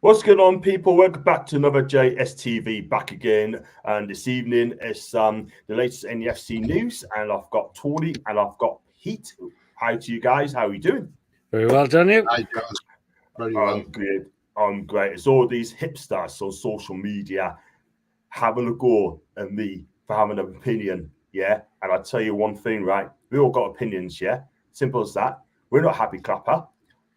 What's going on, people? Welcome back to another JSTV back again. And this evening is the latest Nufc news. And I've got Tony and I've got Pete. Hi to you guys. How are you doing? Very well done, you. Hi, John. Very well. I'm good. I'm great. It's all these hipsters on social media having a go at me for having an opinion. Yeah. And I tell you one thing, right? We all got opinions. Yeah. Simple as that. We're not happy clapper.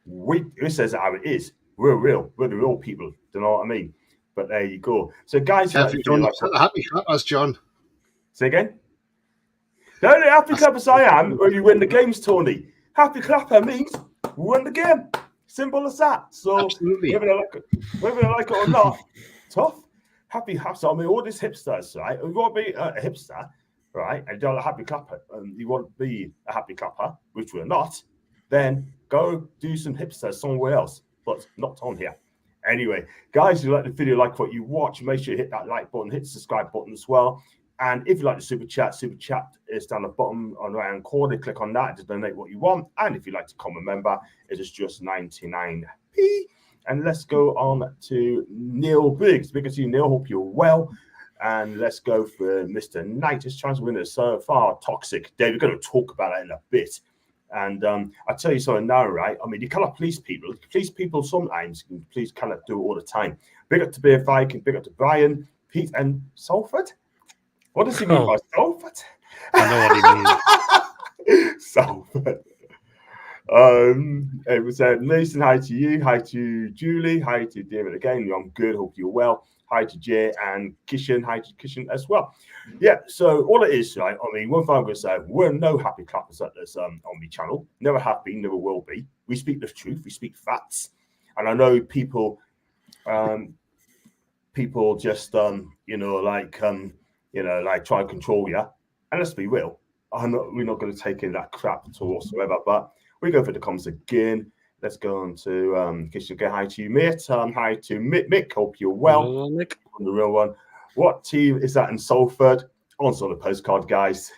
It says how it is. We're real. We're the real people. Do you know what I mean? But there you go. So, guys, happy clappers, John. Say again. No, happy clappers I am when you win the games, Tony. Happy clapper means we win the game. Simple as that. So, absolutely. Whether they like it or not, tough. Happy hipster. I mean, all these hipsters, right? You want to be a hipster, right? And you're a happy clapper, and you want to be a happy clapper, which we're not. Then go do some hipsters somewhere else. But not on here. Anyway, guys, if you like the video, like what you watch, make sure you hit that like button, hit the subscribe button as well. And if you like the super chat is down the bottom on the right hand corner. Click on that to donate what you want. And if you'd like to become a member, it is just 99p. And let's go on to Neil Biggs. Big to you, Neil. Hope you're well. And let's go for Mr. Knight. His chance of winning is so far toxic. Dave, we're going to talk about that in a bit. And I tell you something now, right? I mean, you cannot please people. Please people sometimes. You please cannot do it all the time. Big up to Beer Viking, big up to Brian, Pete, and Salford. What does he mean by Salford? I know what he means. Salford. It was Mason. Hi to you. Hi to Julie. Hi to David again. I'm good. Hope you're well. Hi to Jay and Kishan. Hi to Kishan as well. Yeah, so all it is, right? I mean, one thing I'm going to say, we're no happy clappers at this on my channel. Never have been, never will be. We speak the truth. We speak facts. And I know people just, like try and control you. And let's be real. We're not going to take in that crap at all whatsoever. But we go for the comments again. Let's go on to Kishan. Go hi to you, mate. Hi to Mick. Hope you're well. Hello, Mick. On the real one. What team is that in Salford? On the postcard, guys.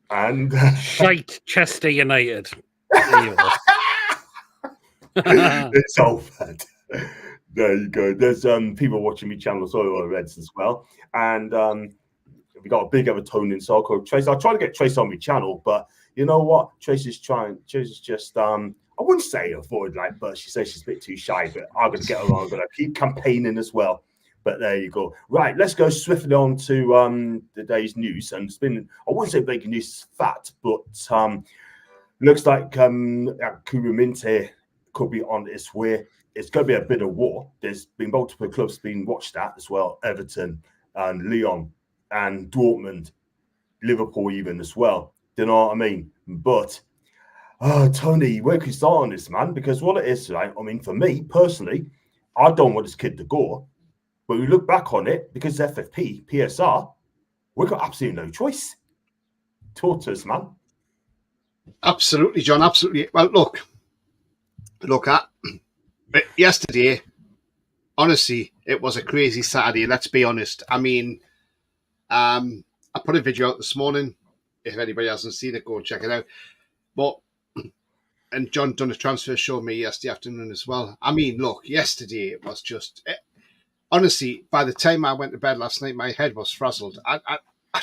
And Shite Chester United. It's Salford. There you go. There's people watching me channel, so Reds as well. And we got a big Evertonian soccer. Trace. I'll try to get Trace on my channel, but you know what? Trace is just I wouldn't say avoid but she says she's a bit too shy, but I'm going to get her on. I'm going to keep campaigning as well. But there you go. Right, let's go swiftly on to the day's news. And it's been, I wouldn't say breaking news is fat, but looks like Minteh could be on its way. It's going to be a bit of war. There's been multiple clubs being watched at as well. Everton and Lyon and Dortmund, Liverpool even as well. Do you know what I mean? But Tony, where can you start on this, man? Because what it is, right? I mean, for me personally, I don't want this kid to go. But we look back on it, because FFP, PSR, we've got absolutely no choice. Talk to us, man. Absolutely, John. Absolutely. Well, look at yesterday. Honestly, it was a crazy Saturday. Let's be honest. I mean, I put a video out this morning. If anybody hasn't seen it, go and check it out. But and John done a transfer show me yesterday afternoon as well. I mean, look, yesterday it was just. Honestly, by the time I went to bed last night, my head was frazzled. I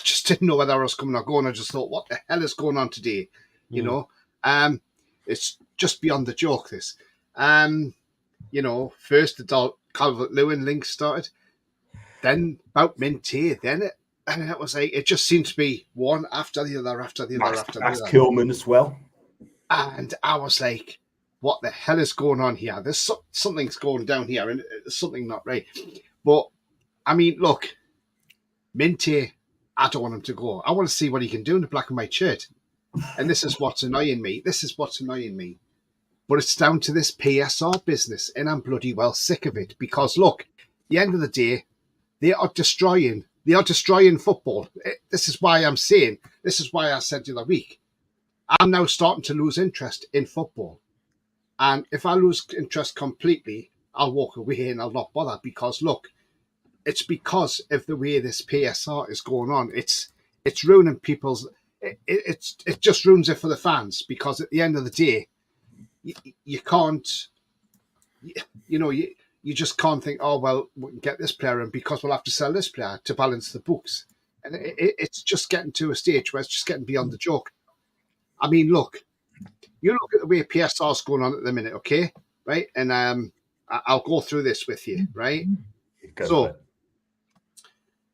just didn't know whether I was coming or going. I just thought, what the hell is going on today? You know, it's just beyond the joke, this. First the Calvert-Lewin link started. Then about Minteh. And it was like, it just seemed to be one after the other, after the other, after the other. Max Kilman as well. And I was like, what the hell is going on here? There's something's going down here and there's something not right. But, I mean, look, Minteh, I don't want him to go. I want to see what he can do in the black and white shirt. And this is what's annoying me. But it's down to this PSR business, and I'm bloody well sick of it. Because, look, at the end of the day, they are destroying football. This is why I said the other week, I'm now starting to lose interest in football. And if I lose interest completely, I'll walk away and I'll not bother, because look, it's because of the way this PSR is going on. It's ruining people's. It just ruins it for the fans, because at the end of the day, you can't. you just can't think, oh, well, we can get this player in because we'll have to sell this player to balance the books. And it's just getting to a stage where it's just getting beyond the joke. I mean, look, you look at the way PSR's going on at the minute, okay? Right? And I'll go through this with you, right? So,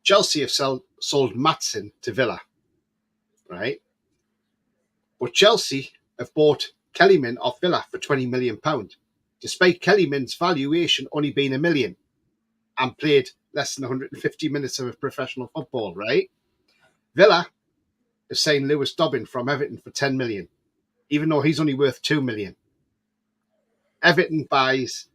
Chelsea have sold Maatsen to Villa, right? But Chelsea have bought Kellyman off Villa for £20 million, despite Kellyman's valuation only being £1 million and played less than 150 minutes of professional football, right? Villa is saying Lewis Dobbin from Everton for £10 million, even though he's only worth £2 million. Everton buys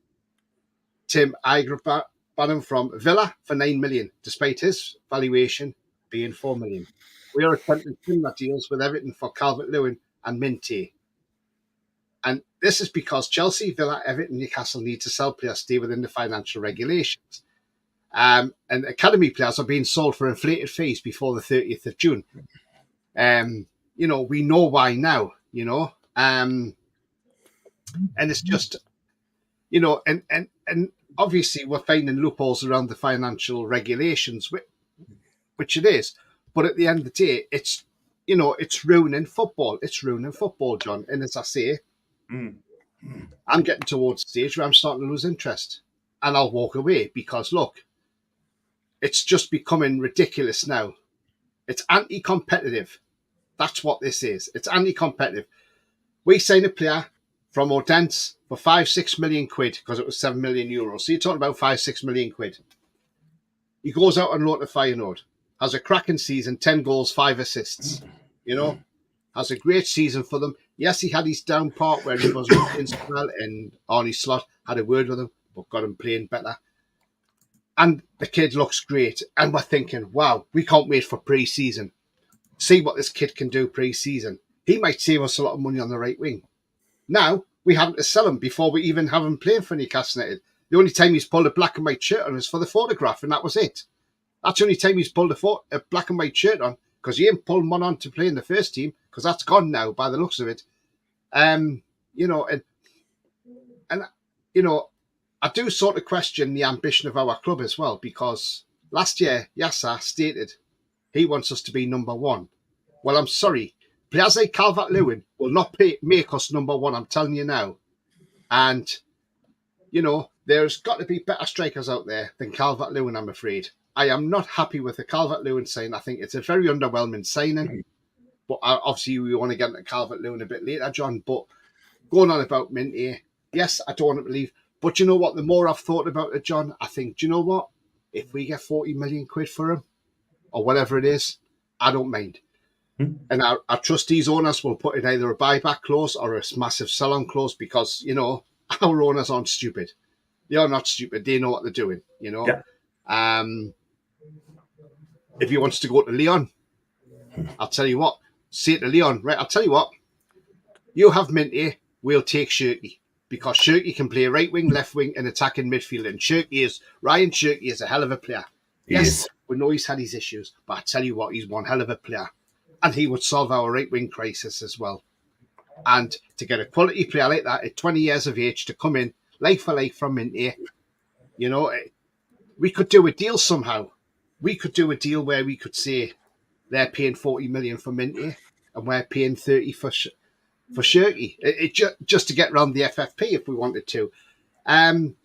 Tim Igrabanham from Villa for £9 million, despite his valuation being £4 million. We are attempting similar deals with Everton for Calvert-Lewin and Minteh. And this is because Chelsea, Villa, Everton, Newcastle need to sell players to stay within the financial regulations. And academy players are being sold for inflated fees before the 30th of June. You know, we know why now, you know. And it's just, you know, and obviously we're finding loopholes around the financial regulations, which it is. But at the end of the day, it's, you know, it's ruining football. It's ruining football, John. And as I say, I'm getting towards the stage where I'm starting to lose interest. And I'll walk away because, look, it's just becoming ridiculous now. It's anti-competitive. That's what this is. It's anti-competitive. We signed a player from Odense for 5-6 million quid because it was €7 million. So you're talking about 5-6 million quid. He goes out on loan to Feyenoord, has a cracking season, 10 goals, 5 assists. You know, has a great season for them. Yes, he had his down part where he wasn't in spell, and Arnie Slot had a word with him, but got him playing better. And the kid looks great. And we're thinking, wow, we can't wait for pre-season. See what this kid can do pre-season. He might save us a lot of money on the right wing. Now, we haven't to sell him before we even have him playing for Newcastle United. The only time he's pulled a black and white shirt on is for the photograph, and that was it. That's the only time he's pulled a black and white shirt on, because he ain't pulled one on to play in the first team, because that's gone now by the looks of it. You know, and you know, I do sort of question the ambition of our club as well, because last year Yasser stated he wants us to be number one. Well, I'm sorry, players like Calvert-Lewin will not make us number one. I'm telling you now, and you know, there's got to be better strikers out there than Calvert-Lewin. I'm afraid. I am not happy with the Calvert-Lewin signing. I think it's a very underwhelming signing. But obviously, we want to get into Calvert-Lewin a bit later, John. But going on about Minteh, yes, I don't want to believe. But you know what? The more I've thought about it, John, I think, do you know what? If we get 40 million quid for him, or whatever it is, I don't mind. And our trustees owners will put in either a buyback clause or a massive sell-on clause, because, you know, our owners aren't stupid. They are not stupid. They know what they're doing, you know. Yeah. If he wants to go to Lyon, I'll tell you what. Say to Lyon, right, I'll tell you what. You have Minteh, we'll take Shirky. Because Shirky can play right wing, left wing, and attacking midfield. And Ryan Shirky is a hell of a player. Yes, we know he's had his issues, but I tell you what, he's one hell of a player. And he would solve our right wing crisis as well. And to get a quality player like that at 20 years of age to come in, like for like from Minteh, you know, we could do a deal somehow. We could do a deal where we could say they're paying 40 million for Minteh and we're paying 30 for Shirky. Just to get around the FFP if we wanted to.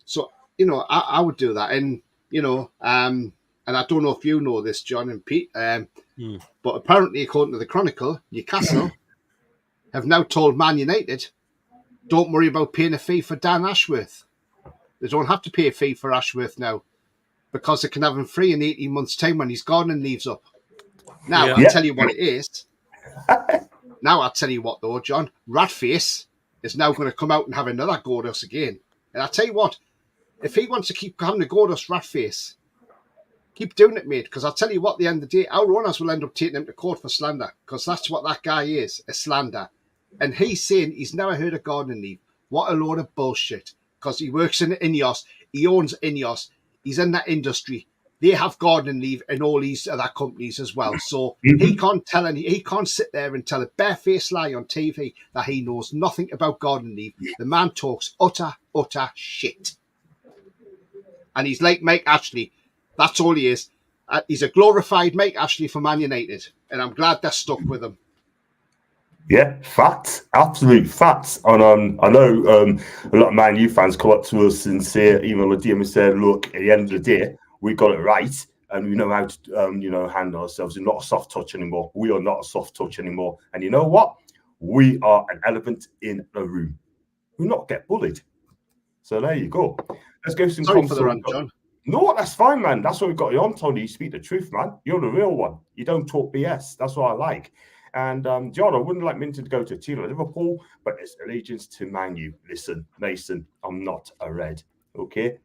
So, you know, I would do that. And, you know, and I don't know if you know this, John and Pete, but apparently, according to the Chronicle, Newcastle have now told Man United, don't worry about paying a fee for Dan Ashworth. They don't have to pay a fee for Ashworth now, because they can have him free in 18 months' time when his gardening leaves up. Now, I'll tell you what it is. Now, I'll tell you what, though, John. Ratface is now going to come out and have another go at us again. And I'll tell you what, if he wants to keep having a go at us, Ratface, keep doing it, mate, because I'll tell you what, at the end of the day, our owners will end up taking him to court for slander, because that's what that guy is, a slander. And he's saying he's never heard of gardening leave. What a load of bullshit, because he works in Ineos, he owns Ineos, he's in that industry. They have gardening leave and all these other companies as well. So he can't sit there and tell a barefaced lie on TV that he knows nothing about gardening leave. The man talks utter shit. And he's like Mike Ashley. That's all he is. He's a glorified Mike Ashley for Man United. And I'm glad they're stuck with him. Yeah, facts, absolute facts. And I know a lot of Man U fans come up to us and say, even on the DM and said, look, at the end of the day, we got it right. And we know how to, handle ourselves. We're not a soft touch anymore. We are not a soft touch anymore. And you know what? We are an elephant in the room. We not get bullied. So there you go. Let's go some. Sorry for the run, John. No, that's fine, man. That's what we got you on, Tony. You speak the truth, man. You're the real one. You don't talk BS. That's what I like. And John, I wouldn't like Minteh to go to a team like Liverpool, but it's allegiance to Man U. Listen, Mason, I'm not a red. Okay.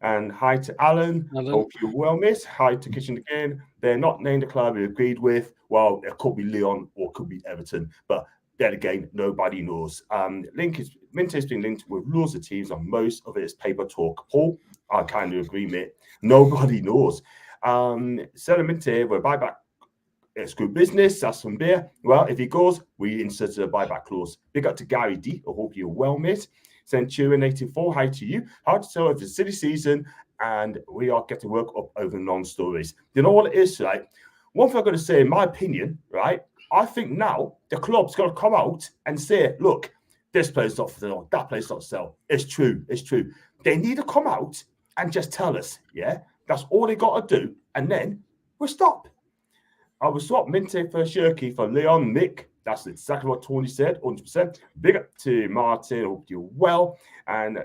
And hi to Alan. Hope you're well, miss. Hi to Kitchen again. They're not named a club we agreed with. Well, it could be Leon or it could be Everton, but then again, nobody knows. Minteh has been linked with loads of teams, and most of it is paper talk. Paul, I kind of agree, mate. Nobody knows. Selling Minteh, we're buyback. It's good business. That's some beer. Well, if he goes, we inserted a buyback clause. Big up to Gary D. I hope you're well, mate. Centurion84, hi to you. Hard to tell if it's city season, and we are getting work up over non-stories. You know what it is, right? One thing I'm going to say, in my opinion, right? I think now the club's got to come out and say, look, this player's not for sale, that player's not for sale. It's true. It's true. They need to come out and just tell us, yeah? That's all they got to do. And then we'll stop. I will swap Minteh for Shirky for Leon Nick. That's exactly what Tony said, 100%. Big up to Martin. Hope you're well. And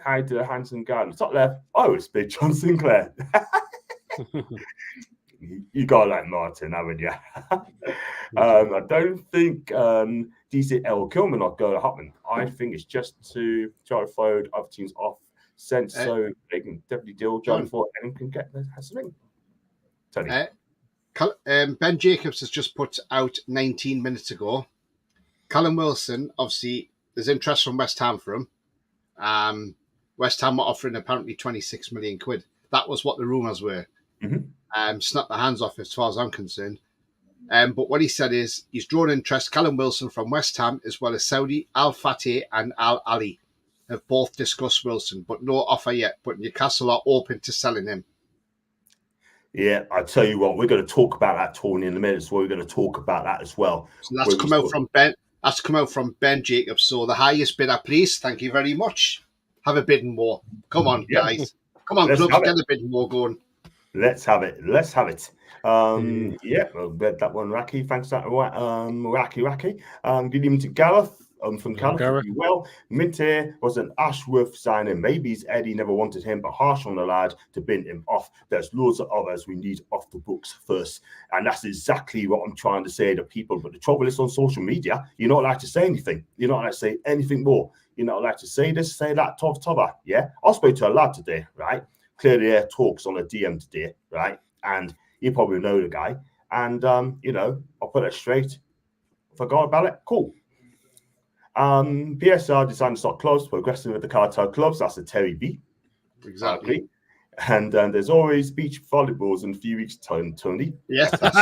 hi to the handsome guy on the top left. Oh, it's Big John Sinclair. You got to like Martin, haven't you? I don't think DCL Kilman not going to happen. I think it's just to try to throw other teams off sense so they can definitely deal John before anyone can get the something. Tony. Ben Jacobs has just put out 19 minutes ago. Callum Wilson, obviously, there's interest from West Ham for him. West Ham were offering apparently 26 million quid. That was what the rumours were. Mm-hmm. Snap the hands off as far as I'm concerned. But what he said is he's drawn interest. Callum Wilson from West Ham, as well as Saudi, Al Fateh and Al Ali, have both discussed Wilson, but no offer yet. But Newcastle are open to selling him. Yeah, I tell you what, we're going to talk about that, Tony, in a minute. So we're going to talk about that as well. So that's come out from Ben. That's come out from Ben Jacobs. So the highest bidder, please. Thank you very much. Have a bidding war. Come on, guys. Come on, clubs, get a bidding war going. Let's have it. Let's have it. Yeah, well, read that one, Raki. Thanks, that Raki. Good evening to Gareth. From California. Well, Minteh was an Ashworth signing. Maybe Eddie never wanted him, but harsh on the lad to bin him off. There's loads of others we need off the books first. And that's exactly what I'm trying to say to people. But the trouble is on social media, you're not allowed to say anything. You're not allowed to say anything more. You're not allowed to say this, say that, t'other. Yeah. I spoke to a lad today, right? Clearly air talks on a DM today, right? And you probably know the guy. And I'll put it straight. Forgot about it. Cool. PSR decided to start clubs, progressing with the cartel clubs. That's a Terry B. Exactly. And there's always beach volleyballs in a few weeks' time, Tony. Yes, that's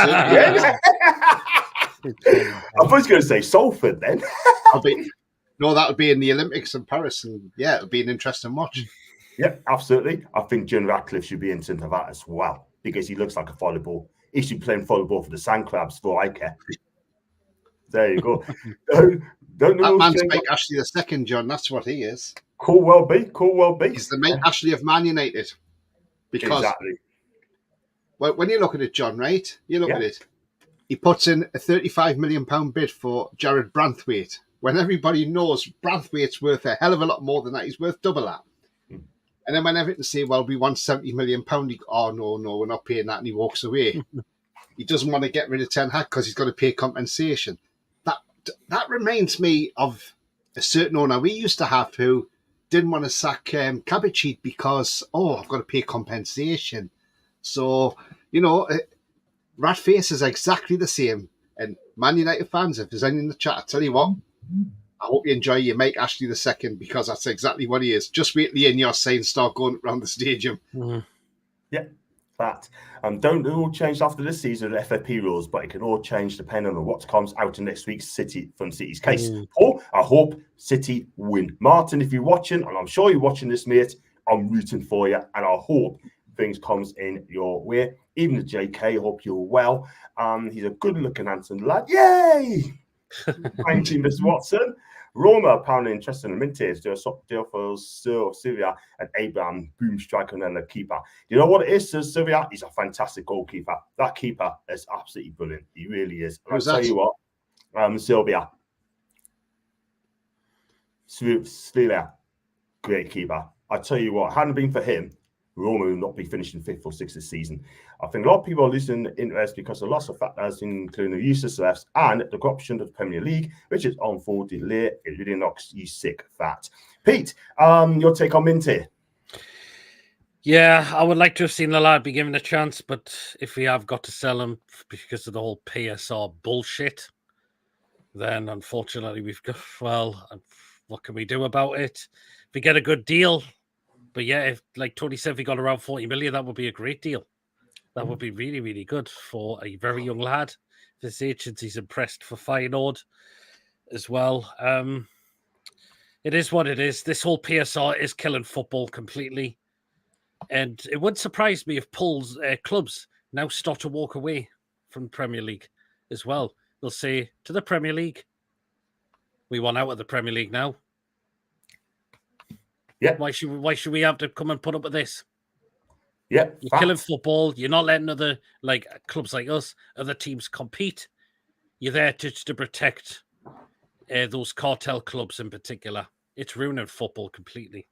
it. I was going to say Salford then. That would be in the Olympics in Paris. And yeah, it would be an interesting watch. Yeah, absolutely. I think John Ratcliffe should be into that as well because he looks like a volleyball. He should be playing volleyball for the Sand Crabs for I care. There you go. Don't that man's Mike Ashley II, John. That's what he is. Cool, well be. He's the Mike Ashley of Man United. Because when you look at it, John, right? You look at it. He puts in a £35 million bid for Jared Branthwaite. When everybody knows Branthwaite's worth a hell of a lot more than that. He's worth double that. And then when Everton say, well, we want £70 million, he, oh, no, we're not paying that. And he walks away. He doesn't want to get rid of Ten Hag because he's got to pay compensation. That reminds me of a certain owner we used to have who didn't want to sack Cabbage because, I've got to pay compensation. So, Ratface is exactly the same. And Man United fans, if there's any in the chat, I tell you what, I hope you enjoy your Mike Ashley II because that's exactly what he is. Just wait till you and your sign start going around the stadium. Yeah. That don't all change after this season of FFP rules, but it can all change depending on what comes out in next week's City's case. Paul, I hope City win. Martin, if you're watching, and I'm sure you're watching this, mate, I'm rooting for you, and I hope things comes in your way. Even the JK, hope you're well. He's a good-looking, handsome lad. Yay! Thank you, Mr. Watson. Roma apparently interested in Minteh. There's a deal for Sylvia and Abraham, boom striker and a keeper. You know what it is, Sylvia? He's a fantastic goalkeeper. That keeper is absolutely brilliant. He really is. And I'll tell you what, Sylvia. Sylvia, great keeper. I tell you what, hadn't been for him, Roma will not be finishing 5th or 6th this season. I think a lot of people are losing interest because of lots of factors, including the useless refs and the corruption of the Premier League, which is on full delay. It really knocks you sick, that. Pete, your take on Minteh? Yeah, I would like to have seen the lad be given a chance, but if we have got to sell him because of the whole PSR bullshit, then unfortunately we've got, well, what can we do about it? If we get a good deal, but yeah, if like Tony said, if we got around 40 million, that would be a great deal. That would be really, really good for a very young lad. This agency's impressed for Feyenoord as well. It is what it is. This whole PSR is killing football completely. And it wouldn't surprise me if clubs now start to walk away from the Premier League as well. They'll say to the Premier League, we want out of the Premier League now. Yeah. Why should we have to come and put up with this? Yeah. You're killing football. You're not letting other clubs like us, other teams compete. You're there to protect those cartel clubs in particular. It's ruining football completely.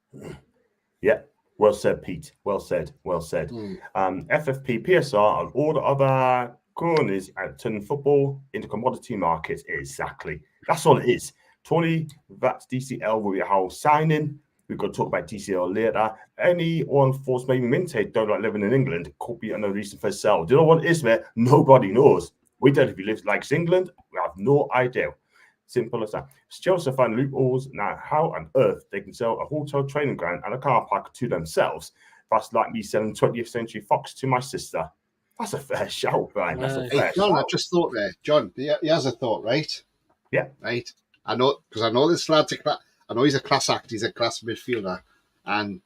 Yeah. Well said, Pete. Well said. Well said. FFP, PSR, and all the other cronies at turning football into commodity markets. Exactly. That's all it is. Tony, that's DCL will be a whole signing. We've got to talk about DCL later. Anyone forced maybe Minteh don't like living in England could be another reason for sale. Do you know what it is, man? Nobody knows. We don't know if he lives like England. We have no idea. Simple as that. Chelsea find loopholes now. How on earth they can sell a hotel, training ground, and a car park to themselves? That's like me selling 20th Century Fox to my sister. That's a fair shout, Brian. That's a fair John, shout. I just thought there, John. He has a thought, right? Yeah. Right. I know because I know this lad's I know he's a class act. He's a class midfielder, and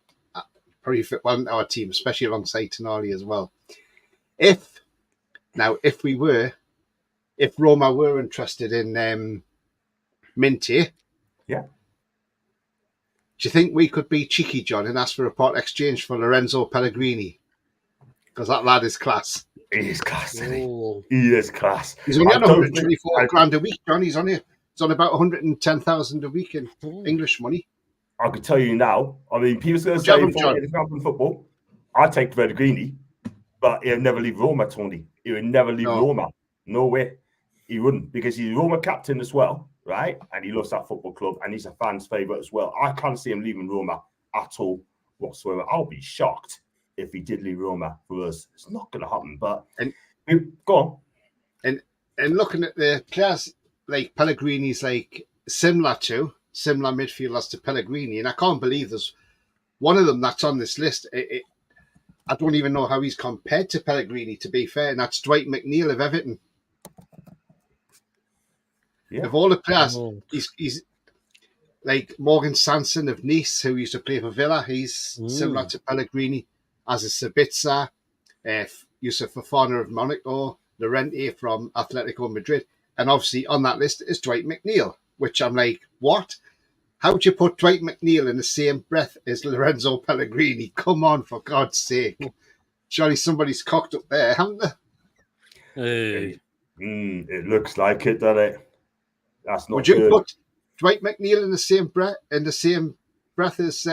probably fit well into our team, especially alongside Tonali as well. If Roma were interested in Minteh, yeah, do you think we could be cheeky, John, and ask for a part exchange for Lorenzo Pellegrini? Because that lad is class. He is class, isn't he? He is class. He's only on 124 grand a week, John. He's on about 110,000 a week in English money. I could tell you now. I mean, people's going to say in football, I take Pellegrini, but he'll never leave Roma, Tony. He would never leave Roma. No way. He wouldn't, because he's Roma captain as well, right? And he loves that football club, and he's a fan's favourite as well. I can't see him leaving Roma at all whatsoever. I'll be shocked if he did leave Roma for us. It's not going to happen, but go on. And looking at the players, like Pellegrini's like similar midfielders to Pellegrini, and I can't believe there's one of them that's on this list. I don't even know how he's compared to Pellegrini, to be fair, and that's Dwight McNeil of Everton. Yeah. Of all the players, he's like Morgan Sanson of Nice, who used to play for Villa. He's similar to Pellegrini, as is Sabitzer, Yusuf Fofana of Monaco, Llorente from Atletico Madrid. And obviously on that list is Dwight McNeil, which I'm like, what? How would you put Dwight McNeil in the same breath as Lorenzo Pellegrini? Come on, for God's sake. Surely somebody's cocked up there, haven't they? It looks like it, doesn't it? That's not Would you good. put Dwight McNeil in the same breath as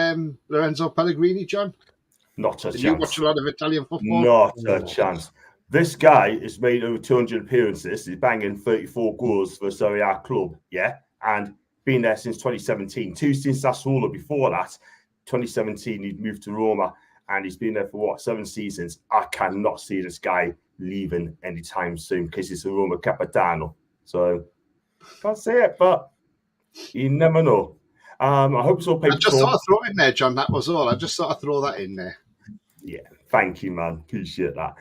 Lorenzo Pellegrini, John? Not a chance. You watch a lot of Italian football? Not a chance. This guy has made over 200 appearances. He's banging 34 goals for a Serie A club, yeah? And been there since 2017. Two since Sassuolo before that. 2017, he moved to Roma, and he's been there for, 7 seasons. I cannot see this guy leaving anytime soon because he's a Roma Capitano. So, can't say it, but you never know. I hope so. I just thought I'd throw it in there, John. That was all. I just thought I'd throw that in there. Yeah, thank you, man. Appreciate that.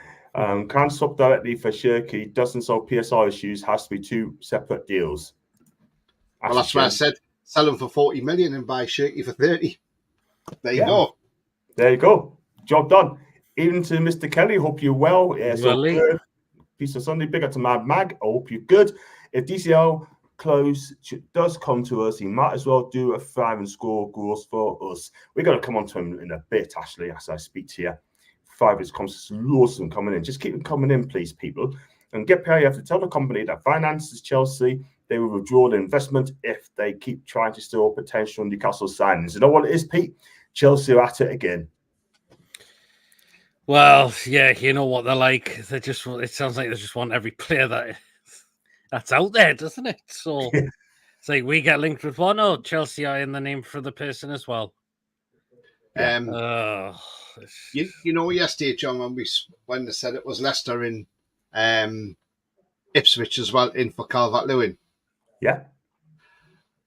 Can't swap directly for Shirky. Doesn't solve PSR issues. Has to be 2 separate deals. That's why I said sell him for 40 million and buy Shirky for 30. There you go. There you go. Job done. Even to Mr. Kelly, hope you're well. Yeah, so good. Peace of Sunday. Big up to Mad Mag. I hope you're good. If DCL close does come to us, he might as well do a 5 and score goals for us. We're going to come on to him in a bit, Ashley, as I speak to you. 5 is Lawson coming in. Just keep them coming in, please, people. And get paid. You have to tell the company that finances Chelsea, they will withdraw the investment if they keep trying to steal potential Newcastle signings. You know what it is, Pete? Chelsea are at it again. Well, yeah, you know what they're like. It sounds like they just want every player that's out there, doesn't it? So it's like we get linked with one. Oh, Chelsea are in the name for the person as well. You know, yesterday, John, when they said it was Leicester in Ipswich as well, in for Calvert-Lewin. Yeah.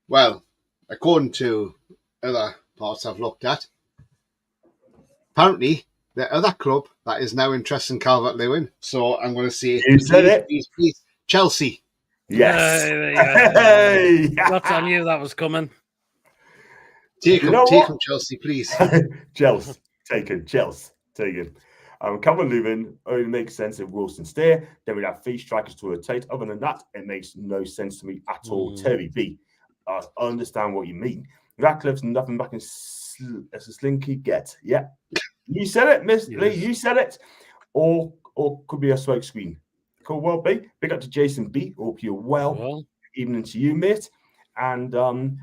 Well, according to other parts I've looked at, apparently the other club that is now interested in Calvert-Lewin. So I'm going to say, please, Chelsea. Yes. Hey. What's on you? That was coming. Take him, Chelsea, please. Chelsea, taken. Calvert-Lewin only makes sense if Wilson stay. Then we'd have 3 strikers to rotate. Other than that, it makes no sense to me at all. Terry B, I understand what you mean. Ratcliffe's nothing back as a slinky get. Yeah. You said it, Miss Lee. You said it. Or could be a smoke screen. Cool. Well, B. Big up to Jason B. Hope you're well. Evening to you, mate. And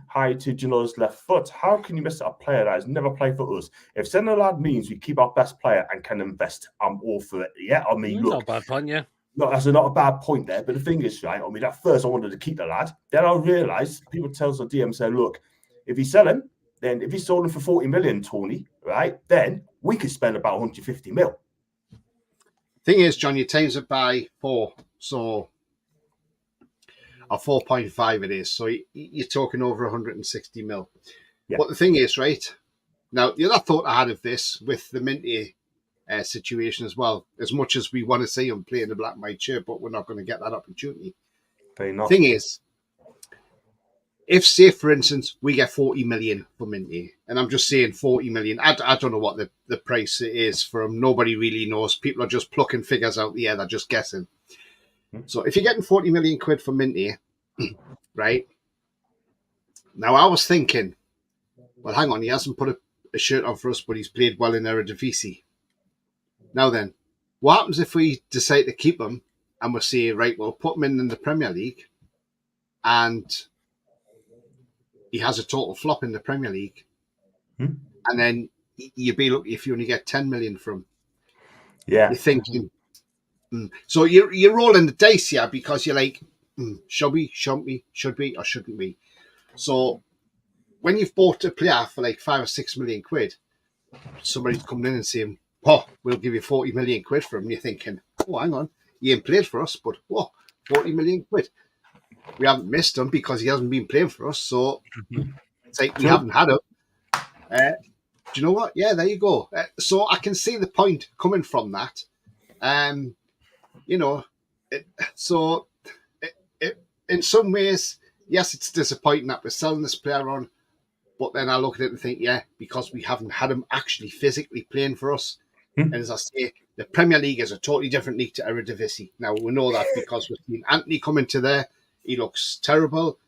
hi to Janot's left foot. How can you miss a player that has never played for us? If sending a lad means we keep our best player and can invest, I'm all for it. Yeah, I mean, look. Not a bad point, yeah. No, that's not a bad point there. But the thing is, right, I mean, at first I wanted to keep the lad. Then I realised people tell us the DM, say, look, if you sell him, then if you sold him for 40 million, Tony, right, then we could spend about 150 mil. Thing is, John, you times it by 4, so or 4.5 it is. So you're talking over 160 mil. Yeah. But the thing is, right, now the other thought I had of this with the Minteh situation as well, as much as we want to see him play in the black and white shirt, but we're not going to get that opportunity. The thing is, if, say, for instance, we get 40 million for Minteh, and I'm just saying 40 million, I don't know what the price is for him. Nobody really knows. People are just plucking figures out the air. They're just guessing. So if you're getting 40 million quid for Minteh, right? Now, I was thinking, well, hang on, he hasn't put a shirt on for us, but he's played well in Eredivisie. Now then, what happens if we decide to keep him and we say, right, we'll put him in the Premier League and he has a total flop in the Premier League. And then you'd be lucky if you only get 10 million from him. Yeah. You're thinking. So you're rolling the dice here because you're like, should we, or shouldn't we? So when you've bought a player for like 5 or 6 million quid, somebody's coming in and saying, oh, we'll give you 40 million quid for him. You're thinking, oh, hang on, he ain't played for us, but 40 million quid. We haven't missed him because he hasn't been playing for us. So it's like we haven't had him. Do you know what? Yeah, there you go. So I can see the point coming from that. You know, in some ways, yes, it's disappointing that we're selling this player on, but then I look at it and think, yeah, because we haven't had him actually physically playing for us. And as I say, the Premier League is a totally different league to Eredivisie. Now, we know that because we've seen Anthony come into there. He looks terrible.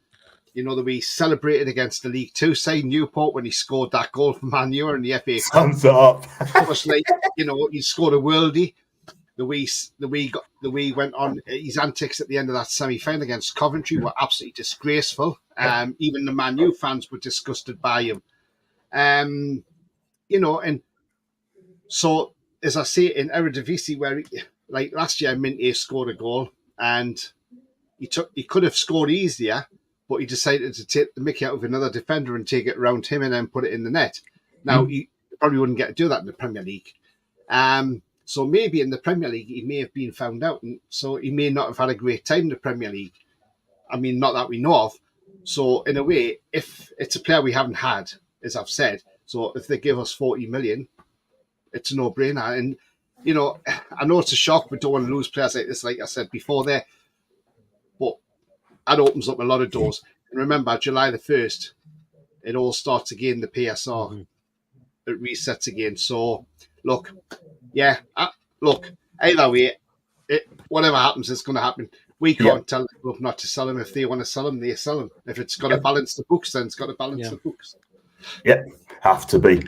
You know, that we celebrated against the League Two side, Newport, when he scored that goal for Man U in the FA Cup. Sums it up. It was like, you know, he scored a worldie. The way went on, his antics at the end of that semi-final against Coventry were absolutely disgraceful. Even the Man U fans were disgusted by him. You know, and so, as I say, in Eredivisie, where, like last year, Minteh scored a goal, and he could have scored easier, but he decided to take the mickey out of another defender and take it around him and then put it in the net. Now, he probably wouldn't get to do that in the Premier League. So maybe in the Premier League, he may have been found out, and so he may not have had a great time in the Premier League. I mean, not that we know of. So in a way, if it's a player we haven't had, as I've said, so if they give us 40 million, it's a no-brainer. And, you know, I know it's a shock. We don't want to lose players like this, like I said before there. But that opens up a lot of doors. And remember, July the 1st, it all starts again, the PSR. it resets again. So, look, either way, whatever happens is going to happen. We can't tell the club not to sell them. If they want to sell them, they sell them. If it's got to balance the books, then it's got to balance the books. Yeah, have to be.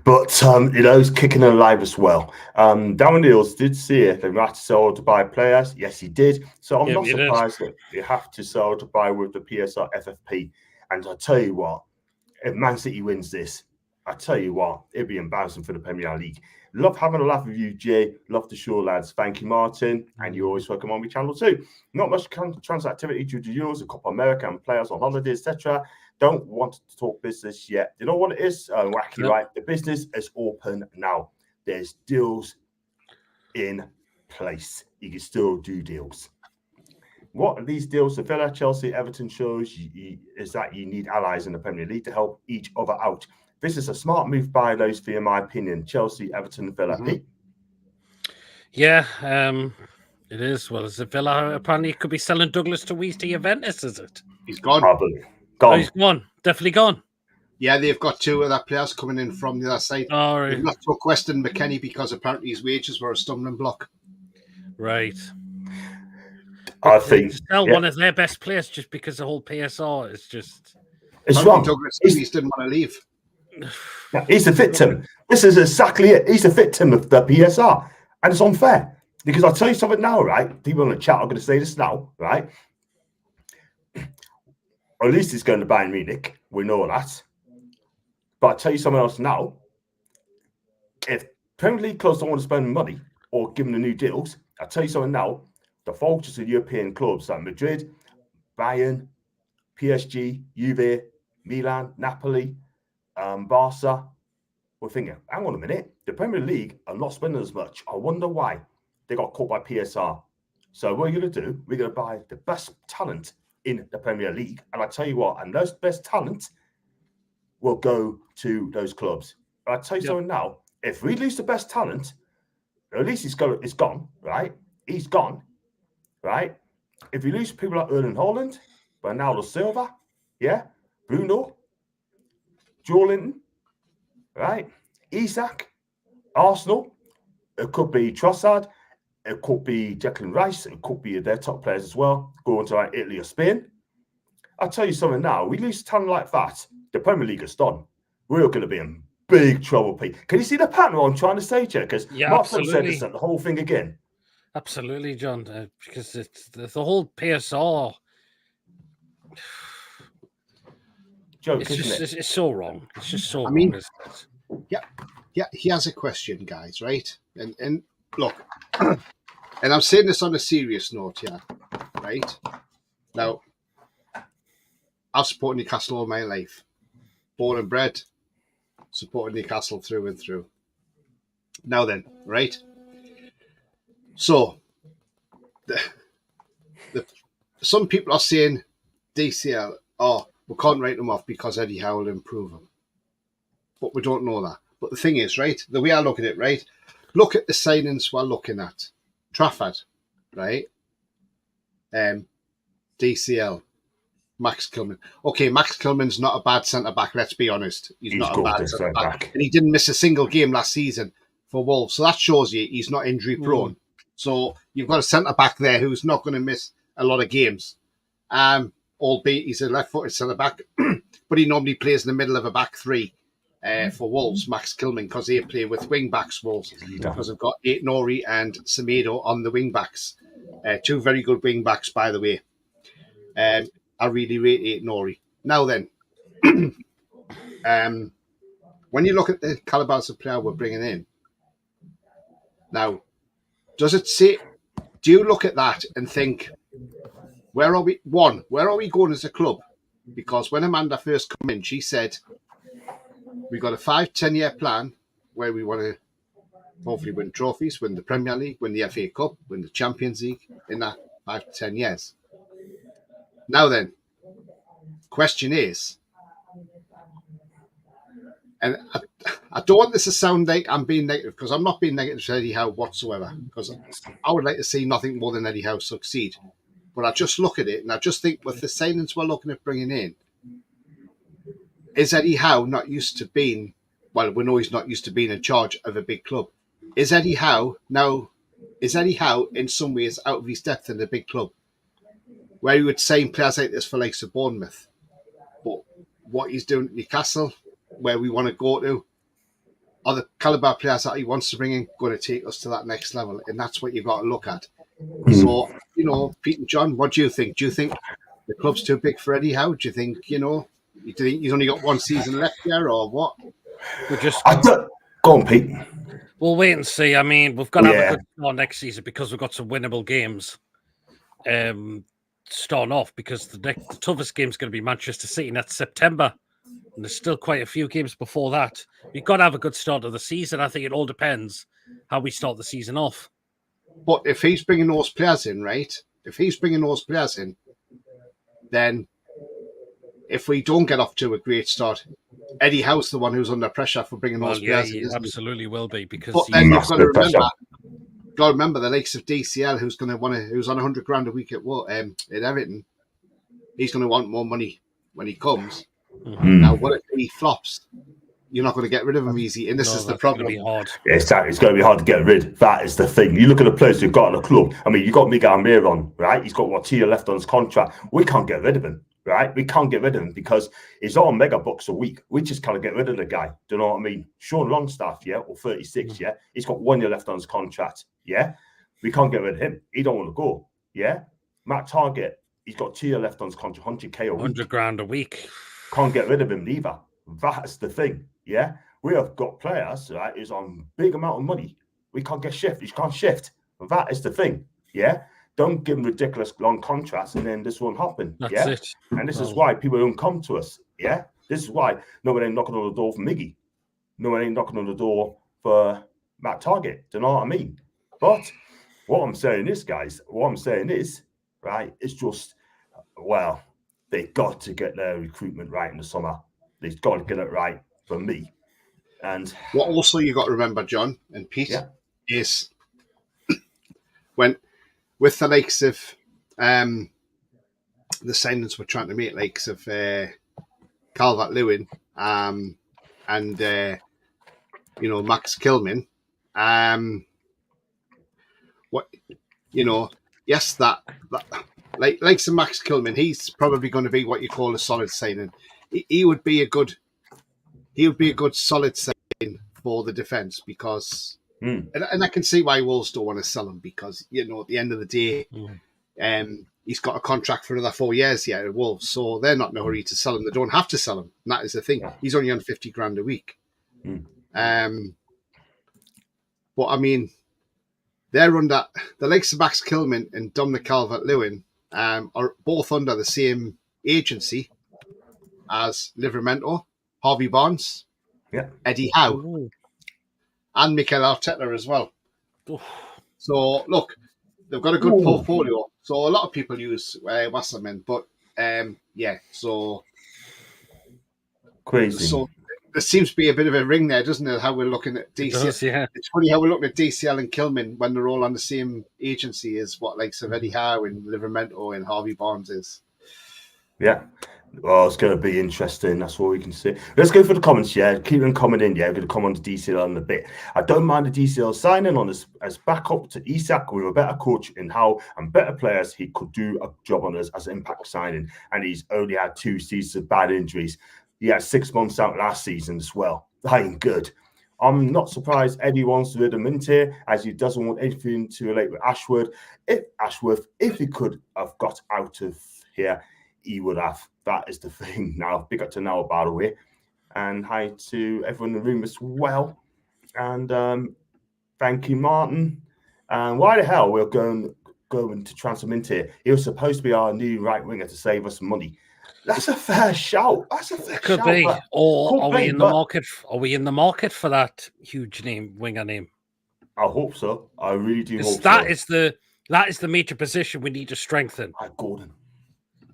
But he's kicking and alive as well. Darren Niels did see it. They have to sell to buy players. Yes, he did. So I'm not surprised that you have to sell to buy with the PSR FFP. And I tell you what, if Man City wins this, I tell you what, it'd be embarrassing for the Premier League. Love having a laugh with you, Jay. Love the show, lads. Thank you, Martin. And you're always welcome on my channel too. Not much transfer activity due to Euros, the Copa America, and players on holiday, etc. Don't want to talk business yet. You know what it is? Wacky, right? The business is open now. There's deals in place. You can still do deals. What are these deals? The Villa, Chelsea, Everton shows is that you need allies in the Premier League to help each other out. This is a smart move by those three, in my opinion. Chelsea, Everton, Villa. Pete? Yeah, it is. Well, is it Villa? Apparently, it could be selling Douglas Luiz to Juventus, is it? He's gone. Probably. Gone. Oh, he's gone. Definitely gone. Yeah, they've got two other players coming in from the other side. Oh, right. They've not took Weston McKennie because apparently his wages were a stumbling block. Right. I think to sell one of their best players just because the whole PSR is just... It's wrong. Douglas Luiz didn't want to leave. He's a victim. This is exactly it. He's a victim of the PSR. And it's unfair. Because I'll tell you something now, right? People in the chat are going to say this now, right? Or at least he's going to Bayern Munich. We know that. But I'll tell you something else now. If Premier League clubs don't want to spend money or give them the new deals, I'll tell you something now. The vultures of European clubs like Madrid, Bayern, PSG, Juve, Milan, Napoli, Barca, we're thinking, hang on a minute, the Premier League are not spending as much. I wonder why. They got caught by PSR. So what we're going to do, we're going to buy the best talent in the Premier League. And I tell you what, and those best talent will go to those clubs. But I tell you something now, if we lose the best talent, at least it's gone, right? He's gone, right? If we lose people like Erling Haaland, Bernardo Silva, Bruno, Joe Linton, right? Isak, Arsenal, it could be Trossard, it could be Declan Rice, it could be their top players as well, going to like Italy or Spain. I'll tell you something now, we lose talent like that, the Premier League is done. We're going to be in big trouble, Pete. Can you see the pattern what I'm trying to say to you? Because Mark said this, the whole thing again. Absolutely, John, because it's the whole PSR. Joke, it's so wrong. It's just so wrong, isn't it? Yeah, he has a question, guys, right? And look, and I'm saying this on a serious note here, right? Now, I've supported Newcastle all my life. Born and bred, supported Newcastle through and through. Now then, right? So, some people are saying DCL, we can't write them off because Eddie Howe will improve them. But we don't know that. But the thing is, right, the way I look at it, right, look at the signings we're looking at. Trafford, right? DCL, Max Kilman. Okay, Max Kilman's not a bad centre-back, let's be honest. He's not a bad centre-back. And he didn't miss a single game last season for Wolves. So that shows you he's not injury-prone. So you've got a centre-back there who's not going to miss a lot of games. Albeit he's a left-footed centre-back, but he normally plays in the middle of a back three for Wolves, Max Kilman, because they play with wing-backs, Wolves, because they've got Nori and Semedo on the wing-backs. Two very good wing-backs, by the way. I really rate Nori. Now then, when you look at the calibers of player we're bringing in, now, does it say, do you look at that and think, where are we going as a club? Because when Amanda first came in, she said, we got a 5-10-year plan where we want to hopefully win trophies, win the Premier League, win the FA Cup, win the Champions League in that 5 to 10 years. Now then, question is, and I don't want this to sound like I'm being negative, because I'm not being negative to Eddie Howe whatsoever, because I would like to see nothing more than Eddie Howe succeed. But I just look at it and I just think with the signings we're looking at bringing in, is Eddie Howe not used to being well, we know he's not used to being in charge of a big club. Is Eddie Howe in some ways out of his depth in a big club, where he would sign players like this for likes of Bournemouth? But what he's doing at Newcastle, where we want to go to, are the caliber players that he wants to bring in going to take us to that next level? And that's what you've got to look at. So, Pete and John, what do you think? Do you think the club's too big for Eddie Howe? Do you think, do you think he's only got one season left here, or what? Go on, Pete. We'll wait and see. I mean, we've got to have a good start next season because we've got some winnable games starting off, because the toughest game is going to be Manchester City, and that's September. And there's still quite a few games before that. We've got to have a good start of the season. I think it all depends how we start the season off. But if he's bringing those players in, right? Then if we don't get off to a great start, Eddie Howe's the one who's under pressure for bringing those players in. He absolutely will be, because but then you've got to remember the likes of DCL, who's on $100,000 a week at Everton. He's going to want more money when he comes. Mm-hmm. Now, what if he flops? You're not going to get rid of him easy, and this is the problem. It's going to be hard. Yeah, exactly. It's going to be hard to get rid. That is the thing. You look at the players you've got in the club. I mean, you got Miguel Almiron, right? He's got 2 years left on his contract. We can't get rid of him, right? We can't get rid of him because he's on mega bucks a week. We just can't get rid of the guy. Do you know what I mean? Sean Longstaff, or 36, he's got 1 year left on his contract, We can't get rid of him. He don't want to go, Matt Target, he's got 2 years left on his contract, 100K a week. $100,000 a week. Can't get rid of him either. That's the thing, We have got players, right, who's on big amount of money. We can't get shift. You can't shift. That is the thing, Don't give them ridiculous long contracts and then this won't happen, That's it. And this is why people don't come to us, This is why nobody ain't knocking on the door for Miggy. Nobody ain't knocking on the door for Matt Target. Do you know what I mean? But what I'm saying is, guys, right, it's just, they got to get their recruitment right in the summer. They've got to get it right for me. And what also you got to remember, John and Pete, is when with the likes of the signings we're trying to make, likes of Calvert-Lewin and Max Kilman, yes, that like some Max Kilman, he's probably going to be what you call a solid signing. He would be a good solid signing for the defence because, and I can see why Wolves don't want to sell him because at the end of the day, he's got a contract for another 4 years yet at Wolves, so they're not in a hurry to sell him. They don't have to sell him. And that is the thing. He's only on $50,000 a week. But I mean, they're under the likes of Max Kilman and Dominic Calvert-Lewin are both under the same agency as Livramento, Harvey Barnes, Eddie Howe, and Mikel Arteta as well. So look, they've got a good portfolio. So a lot of people use Wasserman, but so crazy. So there seems to be a bit of a ring there, doesn't it? How we're looking at DCL. It's funny how we're looking at DCL and Kilman when they're all on the same agency as what likes of Eddie Howe and Livramento and Harvey Barnes is. Yeah. Well, it's going to be interesting. That's what we can see. Let's go for the comments. Keep them coming in. We're going to come on to DCL in a bit. I don't mind the DCL signing on as backup to Isak with a better coach in Howe and better players. He could do a job on us as an impact signing, and he's only had 2 seasons of bad injuries. He had 6 months out last season as well. That ain't good. I'm not surprised Eddie wants to rid of Minteh as he doesn't want anything to relate with Ashworth. If he could have got out of here, he would have. That is the thing. Now, big up to Noah, by the way. And hi to everyone in the room as well. And thank you, Martin. And why the hell we're going to transfer Minteh? He was supposed to be our new right winger to save us money. That's a fair shout. Could be. Or are we in the market? Are we in the market for that huge winger name? I hope so. I really do hope that so. That is the major position we need to strengthen. Gordon.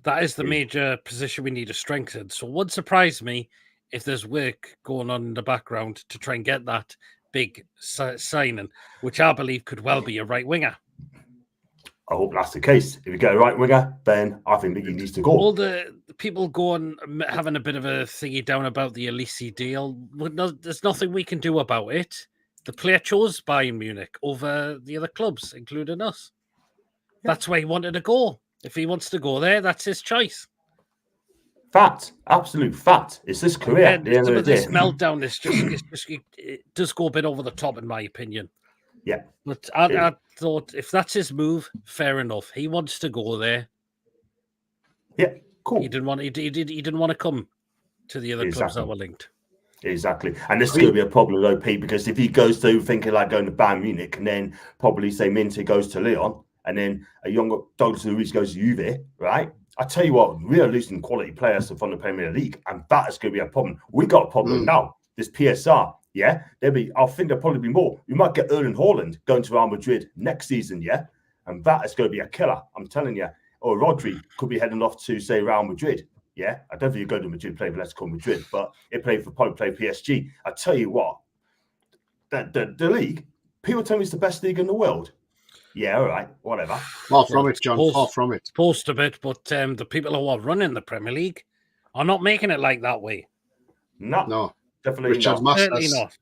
That is the major position we need to strengthen. So it wouldn't surprise me if there's work going on in the background to try and get that big signing, which I believe could well be a right winger. I hope that's the case. If you get a right winger, then I think he needs to go. All the people going having a bit of a thingy down about the Elise deal. There's nothing we can do about it. The player chose Bayern Munich over the other clubs, including us. Yeah. That's where he wanted to go. If he wants to go there, that's his choice. Fact, absolute fact. It's this career. Yeah, the end of the day. This meltdown is it does go a bit over the top, in my opinion. Yeah, but I thought if that's his move, fair enough. He wants to go there. Yeah, cool. He didn't want. He didn't want to come to the other clubs that were linked. Exactly, and this is going to be a problem though, Pete, because if he goes to thinking like going to Bayern Munich, and then probably say Minteh goes to Lyon, and then a younger Douglas Luiz goes to Juve, right? I tell you what, we are losing quality players from the Premier League, and that is going to be a problem. We got a problem now. This PSR, yeah, I think there'll probably be more. We might get Erling Haaland going to Real Madrid next season, yeah, and that is going to be a killer. I'm telling you. Or Rodri could be heading off to say Real Madrid. Yeah, I don't think you go to Madrid play for Atletico Madrid, but it played for PSG. I tell you what, the league, people tell me it's the best league in the world. Yeah, all right, whatever. Far from it, John. Far from it. Post a bit, but the people who are running the Premier League are not making it like that way. No, definitely Richard not. Certainly not.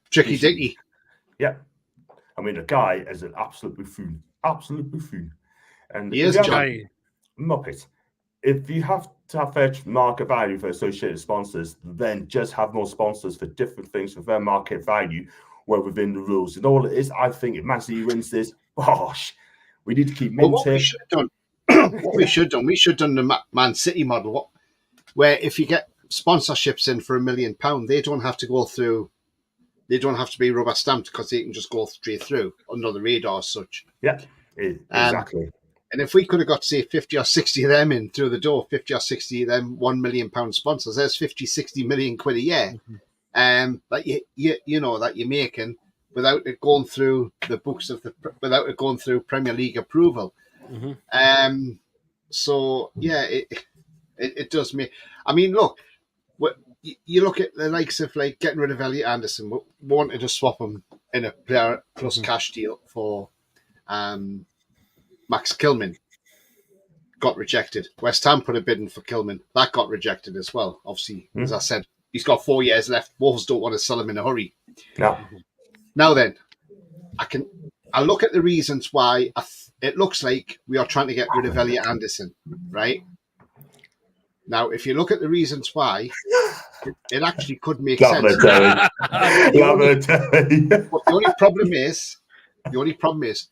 Tricky Dicky. Yeah, I mean the guy is an absolute buffoon. Absolute buffoon. And he is John. Muppet. If you have to have fair market value for associated sponsors, then just have more sponsors for different things for fair market value, where within the rules. And all it is, I think if Man City wins this, gosh, we need to keep Minteh. What we should have done, we should have done the Man City model, where if you get sponsorships in for £1 million, they don't have to go through. They don't have to be rubber stamped because they can just go straight through under the radar as such. Yeah, exactly. And if we could have got, say, 50 or 60 of them in through the door, 50 or 60 of them £1 million sponsors, there's 50, 60 million quid a year that that you're making without it going through the books without it going through Premier League approval. So yeah, it does make. I mean, look, you look at the likes of like getting rid of Elliot Anderson. We wanted to swap him in a player plus cash deal for Max Kilman. Got rejected. West Ham put a bid in for Kilman. That got rejected as well. Obviously, as I said, he's got 4 years left. Wolves don't want to sell him in a hurry. No. Now then, I look at the reasons why it looks like we are trying to get rid of Elliot Anderson, right? Now, if you look at the reasons why, it actually could make sense. But the only problem is,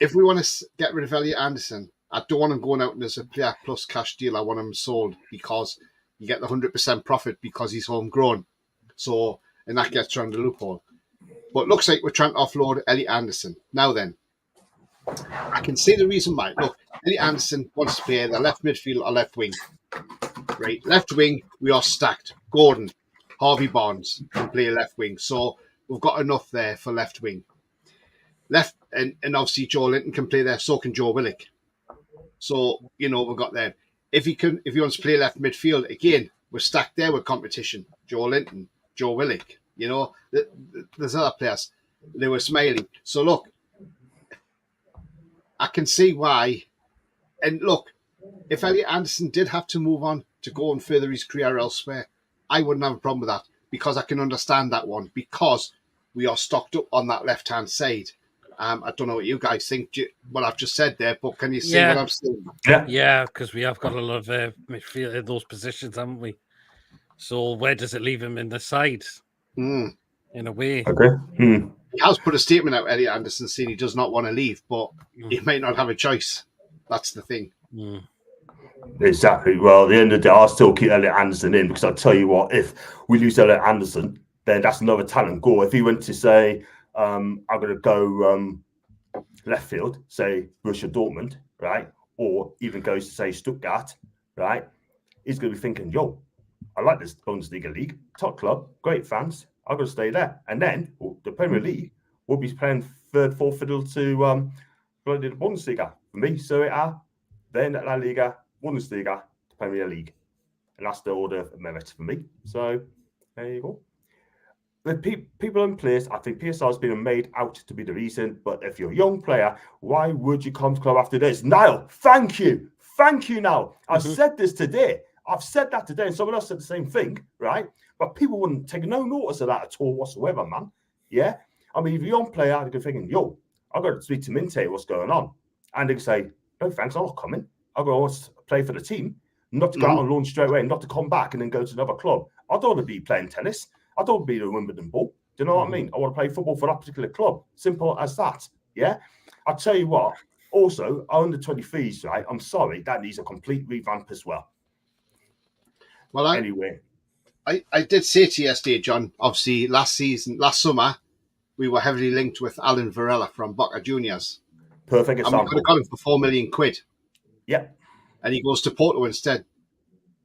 if we want to get rid of Elliot Anderson, I don't want him going out as a player plus cash deal. I want him sold because you get the 100% profit because he's homegrown. So, and that gets around the loophole. But it looks like we're trying to offload Elliot Anderson. Now then, I can see the reason why. Look, Elliot Anderson wants to play either left midfield or left wing. Right, left wing, we are stacked. Gordon, Harvey Barnes can play left wing. So we've got enough there for left wing. Left, and obviously Joe Linton can play there, so can Joe Willock. So, we've got there. If he wants to play left midfield, again, we're stacked there with competition. Joe Linton, Joe Willock, there's other players. They were smiling. So look, I can see why. And look, if Elliot Anderson did have to move on to go and further his career elsewhere, I wouldn't have a problem with that because I can understand that one because we are stocked up on that left-hand side. I don't know what you guys think, what I've just said there, but can you see what I'm saying? Yeah, because we have got a lot of midfield in those positions, haven't we? So where does it leave him in the side? In a way. Okay. He has put a statement out, Elliot Anderson, saying he does not want to leave, but he might not have a choice. That's the thing. Exactly. Well, at the end of the day, I'll still keep Elliot Anderson in because I'll tell you what, if we lose Elliot Anderson, then that's another talent goal. If he went to say, I'm going to go left field, say Borussia Dortmund, right? Or even goes to say Stuttgart, right? He's going to be thinking, yo, I like this Bundesliga league, top club, great fans. I'm going to stay there. And then the Premier League will be playing third, fourth fiddle to the Bundesliga for me. So it are then La Liga, Bundesliga, the Premier League. And that's the order of merit for me. So there you go. the people in place, I think PSR has been made out to be the reason. But if you're a young player, why would you come to club after this? Niall, thank you. Thank you, Niall. I've said this today. I've said that today, and someone else said the same thing, right? But people wouldn't take no notice of that at all whatsoever, man. Yeah? I mean, if you're a young player, you're thinking, yo, I've got to speak to Minteh, what's going on? And they can say, no, thanks, I'm not coming. I've got to play for the team, not to go out on loan straight away, not to come back and then go to another club. I don't want to be playing tennis. I don't want to be the Wimbledon ball. Do you know what I mean? I want to play football for that particular club. Simple as that. Yeah? I'll tell you what, also, under 23s, right? I'm sorry, that needs a complete revamp as well. Well, anyway. I did say to you yesterday, John, obviously last summer, we were heavily linked with Alan Varela from Boca Juniors. Perfect example. And we could have got him for £4 million. Yeah. And he goes to Porto instead.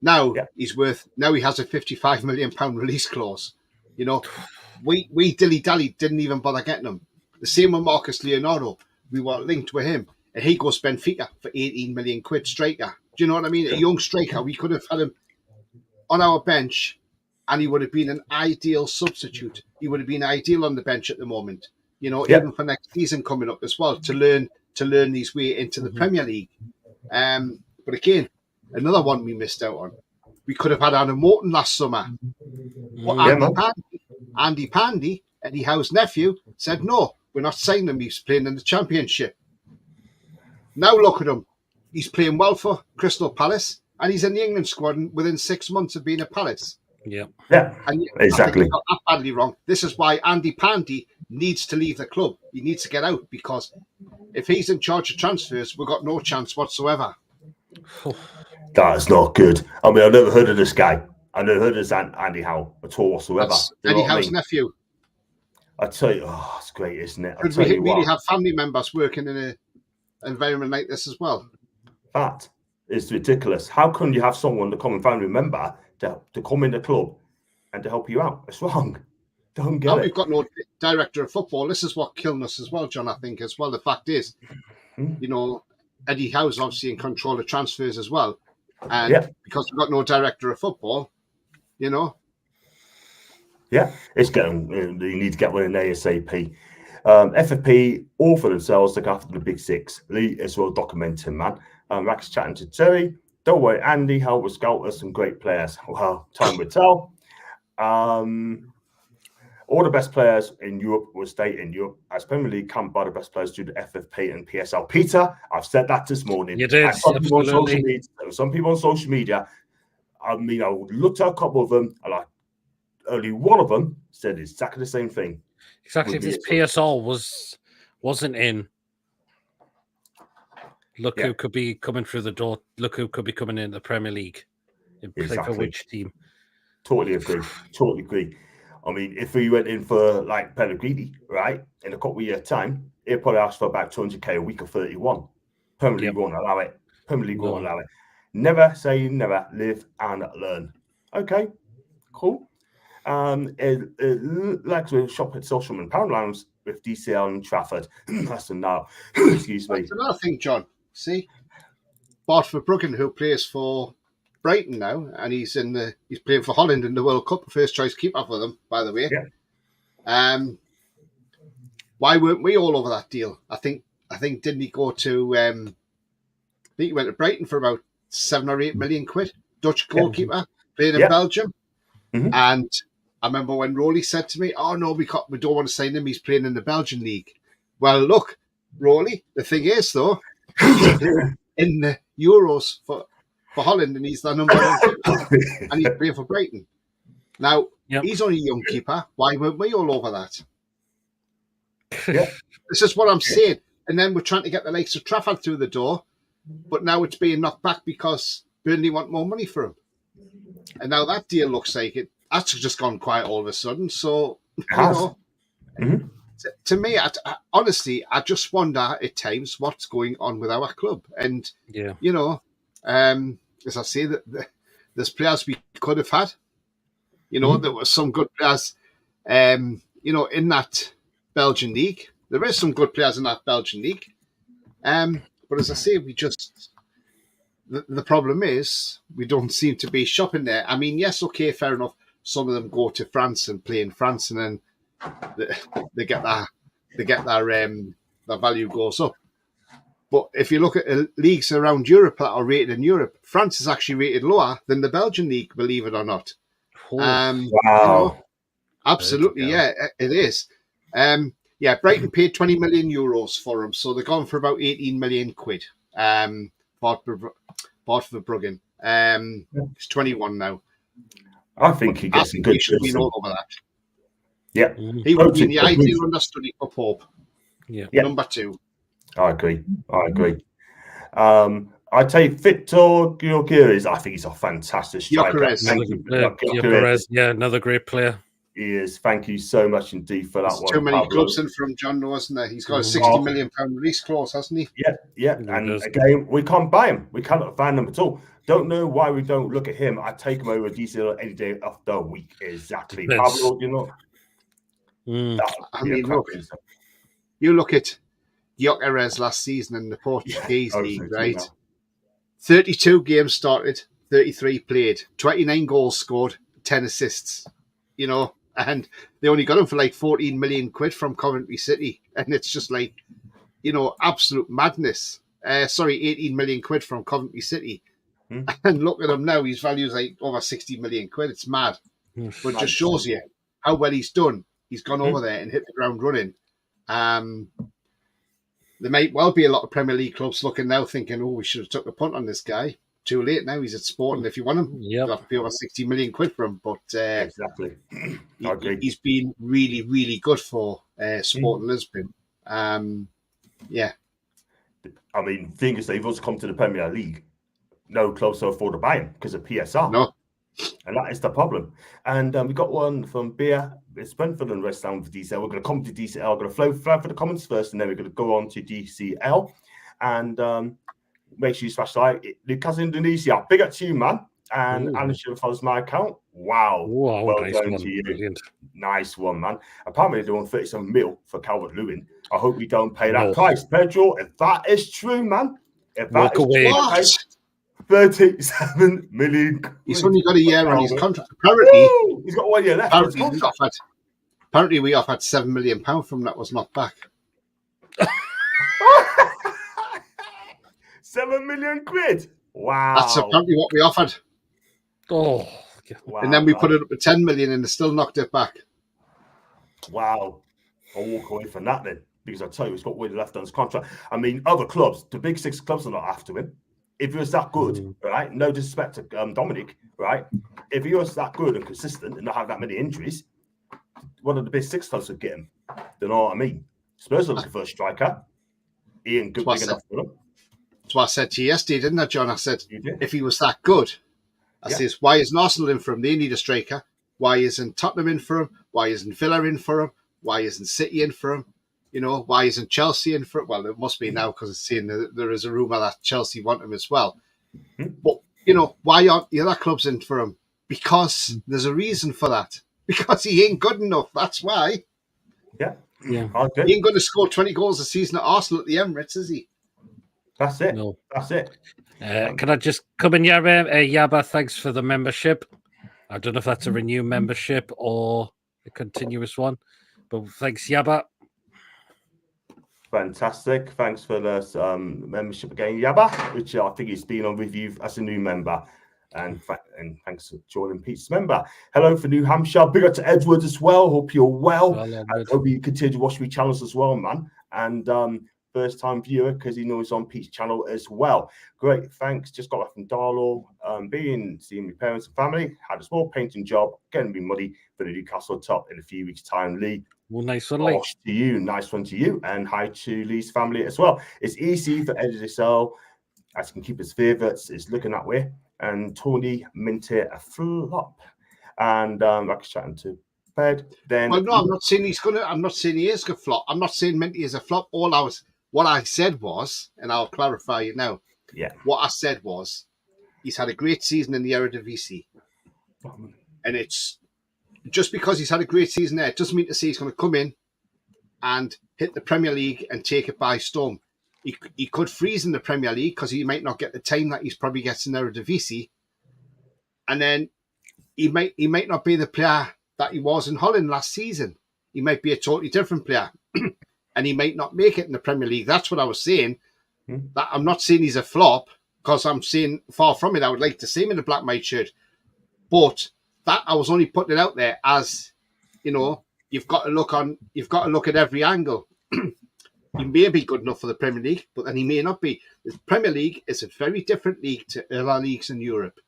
Now he has a £55 million release clause. You know, we dilly-dally didn't even bother getting him. The same with Marcus Leonardo. We were linked with him. And he goes Benfica for £18 million striker. Do you know what I mean? A young striker. We could have had him on our bench and he would have been an ideal substitute. He would have been ideal on the bench at the moment. You know, even for next season coming up as well, to learn his way into the Premier League. But again, another one we missed out on. We could have had Adam Morton last summer. But Andy Pandy, Eddie Howe's nephew, said, no, we're not signing him. He's playing in the Championship. Now look at him. He's playing well for Crystal Palace and he's in the England squad within 6 months of being at Palace. Yeah, and exactly. I think we got that badly wrong. This is why Andy Pandy needs to leave the club. He needs to get out because if he's in charge of transfers, we've got no chance whatsoever. That is not good. I mean, I've never heard of this guy. I've never heard of this Andy Howe at all whatsoever. That's Eddie Howe's nephew. I tell you, it's great, isn't it? Could we really have family members working in an environment like this as well? That is ridiculous. How can you have someone, the common family member, to come in the club and to help you out? It's wrong. Don't get it. We've got no director of football. This is what killed us as well, John, I think, as well. The fact is, you know, Eddie Howe's obviously in control of transfers as well. And because we've got no director of football, you know. Yeah, it's getting, you need to get one in ASAP. FFP, all for themselves, look after the big six. Lee is well documenting, man. Rax chatting to Terry. Don't worry, Andy, Hell will scout us some great players. Well, time will tell. All the best players in Europe will stay in Europe. As Premier League can't buy the best players due to FFP and PSL. Peter, I've said that this morning. You did. Some people on social media, I mean, I looked at a couple of them, and only one of them said exactly the same thing. Exactly. If this PSL wasn't in, look who could be coming through the door. Look who could be coming in the Premier League. Play for which team? Totally agree. Totally agree. I mean, if we went in for like Pellegrini, right, in a couple of years' time, he'd probably ask for about 200k a week or 31. Premier League won't allow it. Premier League won't allow it. Never say never. Live and learn. Okay, cool. Like we shop at Social and Pound Lounge with DCL and Trafford. That's now. Excuse me. That's another thing, John. See, Bart Verbruggen, who plays for Brighton now, and he's playing for Holland in the World Cup, first choice keeper for them, by the way. Yeah. Why weren't we all over that deal? I think didn't he go to? I think he went to Brighton for about 7 or 8 million quid. Dutch goalkeeper playing in Belgium, and I remember when Rowley said to me, "Oh no, we don't want to sign him. He's playing in the Belgian league." Well, look, Rowley. The thing is, though, he's playing in the Euros for Holland, and he's the number one keeper, and he's playing for Brighton. Now, he's only a young keeper. Why weren't we all over that? This is what I'm saying. And then we're trying to get the likes of Trafford through the door, but now it's being knocked back because Burnley want more money for him. And now that deal looks like that's just gone quiet all of a sudden. So, you know, to me, honestly, I just wonder at times what's going on with our club. And, you know, as I say, there's players we could have had. You know, there were some good players, you know, in that Belgian league. There is some good players in that Belgian league. But as I say, the problem is we don't seem to be shopping there. I mean, yes, okay, fair enough. some of them go to France and play in France, and then they get their value goes up. But if you look at leagues around Europe that are rated in Europe, France is actually rated lower than the Belgian league, believe it or not. Wow. Absolutely, yeah, it is. Brighton paid 20 million euros for him, so they're gone for about 18 million quid. Bought for Bruggen. He's 21 now. I think he gets some good. He should be all over that. Yeah, he would be the ideal understudy for Pope. Yeah, number 2. I agree. I take Victor Gyökeres. I think he's a fantastic striker. Gyökeres, another great player. He is. Thank you so much indeed for that one. Too many clubs in from John, wasn't there? He's got a £60 million release clause, hasn't he? Yeah. And again, we can't buy him. We cannot find him at all. Don't know why we don't look at him. I take him over DCL any day of the week. Exactly. Pablo, I mean, look, you look at Gyökeres last season in the Portuguese league, right? 32 games started, 33 played, 29 goals scored, 10 assists. And they only got him for like 14 million quid from Coventry City. And it's just like, absolute madness. 18 million quid from Coventry City. And look at him now. His value is like over 60 million quid. It's mad. But it just shows you how well he's done. He's gone over there and hit the ground running. There might well be a lot of Premier League clubs looking now thinking, we should have took a punt on this guy. Too late now. He's at Sporting. If you want him, you have to pay over 60 million quid for him. But exactly, he's been really, really good for Sporting Lisbon. Yeah. I mean, thing is, they've also come to the Premier League. No clubs can afford to buy him because of PSR. No. And that is the problem. And we got one from Beer. It's Brentford and West Ham for DCL. We're going to come to DCL. We're going to flow for the comments first, and then we're going to go on to DCL. And make sure you smash the like. Lucas Indonesia, big up to you, man. And Alan should have follows my account. Wow. Well nice done one. to you. Brilliant. Nice one, man. Apparently, they want 37 mil for Calvert-Lewin. I hope we don't pay that price. Pedro, if that is true, man. If that is true, 37 million. He's only got a year on his contract. Apparently, he's got 1 year left. Apparently, we offered £7 million from that was not back. 7 million quid. Wow. That's apparently what we offered. Wow. And then we put it up to 10 million and they still knocked it back. Wow. I'll walk away from that then. Because I tell you, he's got way left on his contract. I mean, other clubs, the big 6 clubs are not after him. If he was that good, right? No disrespect to Dominic, right? If he was that good and consistent and not have that many injuries, one of the big 6 clubs would get him. You know what I mean? Spurs are looking for a striker. Ian, good big enough for him. That's what I said to you yesterday, didn't I, John? I said, if he was that good, I says, why isn't Arsenal in for him? They need a striker. Why isn't Tottenham in for him? Why isn't Villa in for him? Why isn't City in for him? Why isn't Chelsea in for it? Well, it must be now because it's saying that there is a rumour that Chelsea want him as well. But, why aren't the other clubs in for him? Because there's a reason for that. Because he ain't good enough. That's why. Yeah. Okay. He ain't going to score 20 goals a season at Arsenal at the Emirates, is he? That's it. No. That's it. Can I just come in, Yaba? Thanks for the membership. I don't know if that's a renewed membership or a continuous one, but thanks, Yaba. Fantastic. Thanks for the membership again, Yaba, which I think he's been on with you as a new member. And thanks for joining Pete's member. Hello for New Hampshire. Big up to Edward as well. Hope you're well. I hope you continue to watch my channels as well, man. And first time viewer because he knows on Pete's channel as well. Great, thanks. Just got back from Darlow, seeing my parents and family. Had a small painting job, getting me money for the Newcastle top in a few weeks' time. Lee, well, nice one, Lee. To you, nice one to you, and hi to Lee's family as well. It's easy for Eddie to sell, as he can keep his favourites. Is looking that way. And Tony Minteh a flop, and like chatting to bed. Then, well, no, I'm not saying he's gonna. I'm not saying he is gonna flop. I'm not saying Minteh is a flop. What I said was, and I'll clarify it now. Yeah. What I said was, he's had a great season in the Eredivisie, and it's just because he's had a great season there, it doesn't mean to say he's going to come in and hit the Premier League and take it by storm. He could freeze in the Premier League because he might not get the time that he's probably gets in Eredivisie, and then he might not be the player that he was in Holland last season. He might be a totally different player, and he might not make it in the Premier League. That's what I was saying. That I'm not saying he's a flop, because I'm saying far from it. I would like to see him in a black and white shirt, but that I was only putting it out there as, you know, you've got to look at every angle. He may be good enough for the Premier League, but then he may not be. The Premier League is a very different league to other leagues in Europe.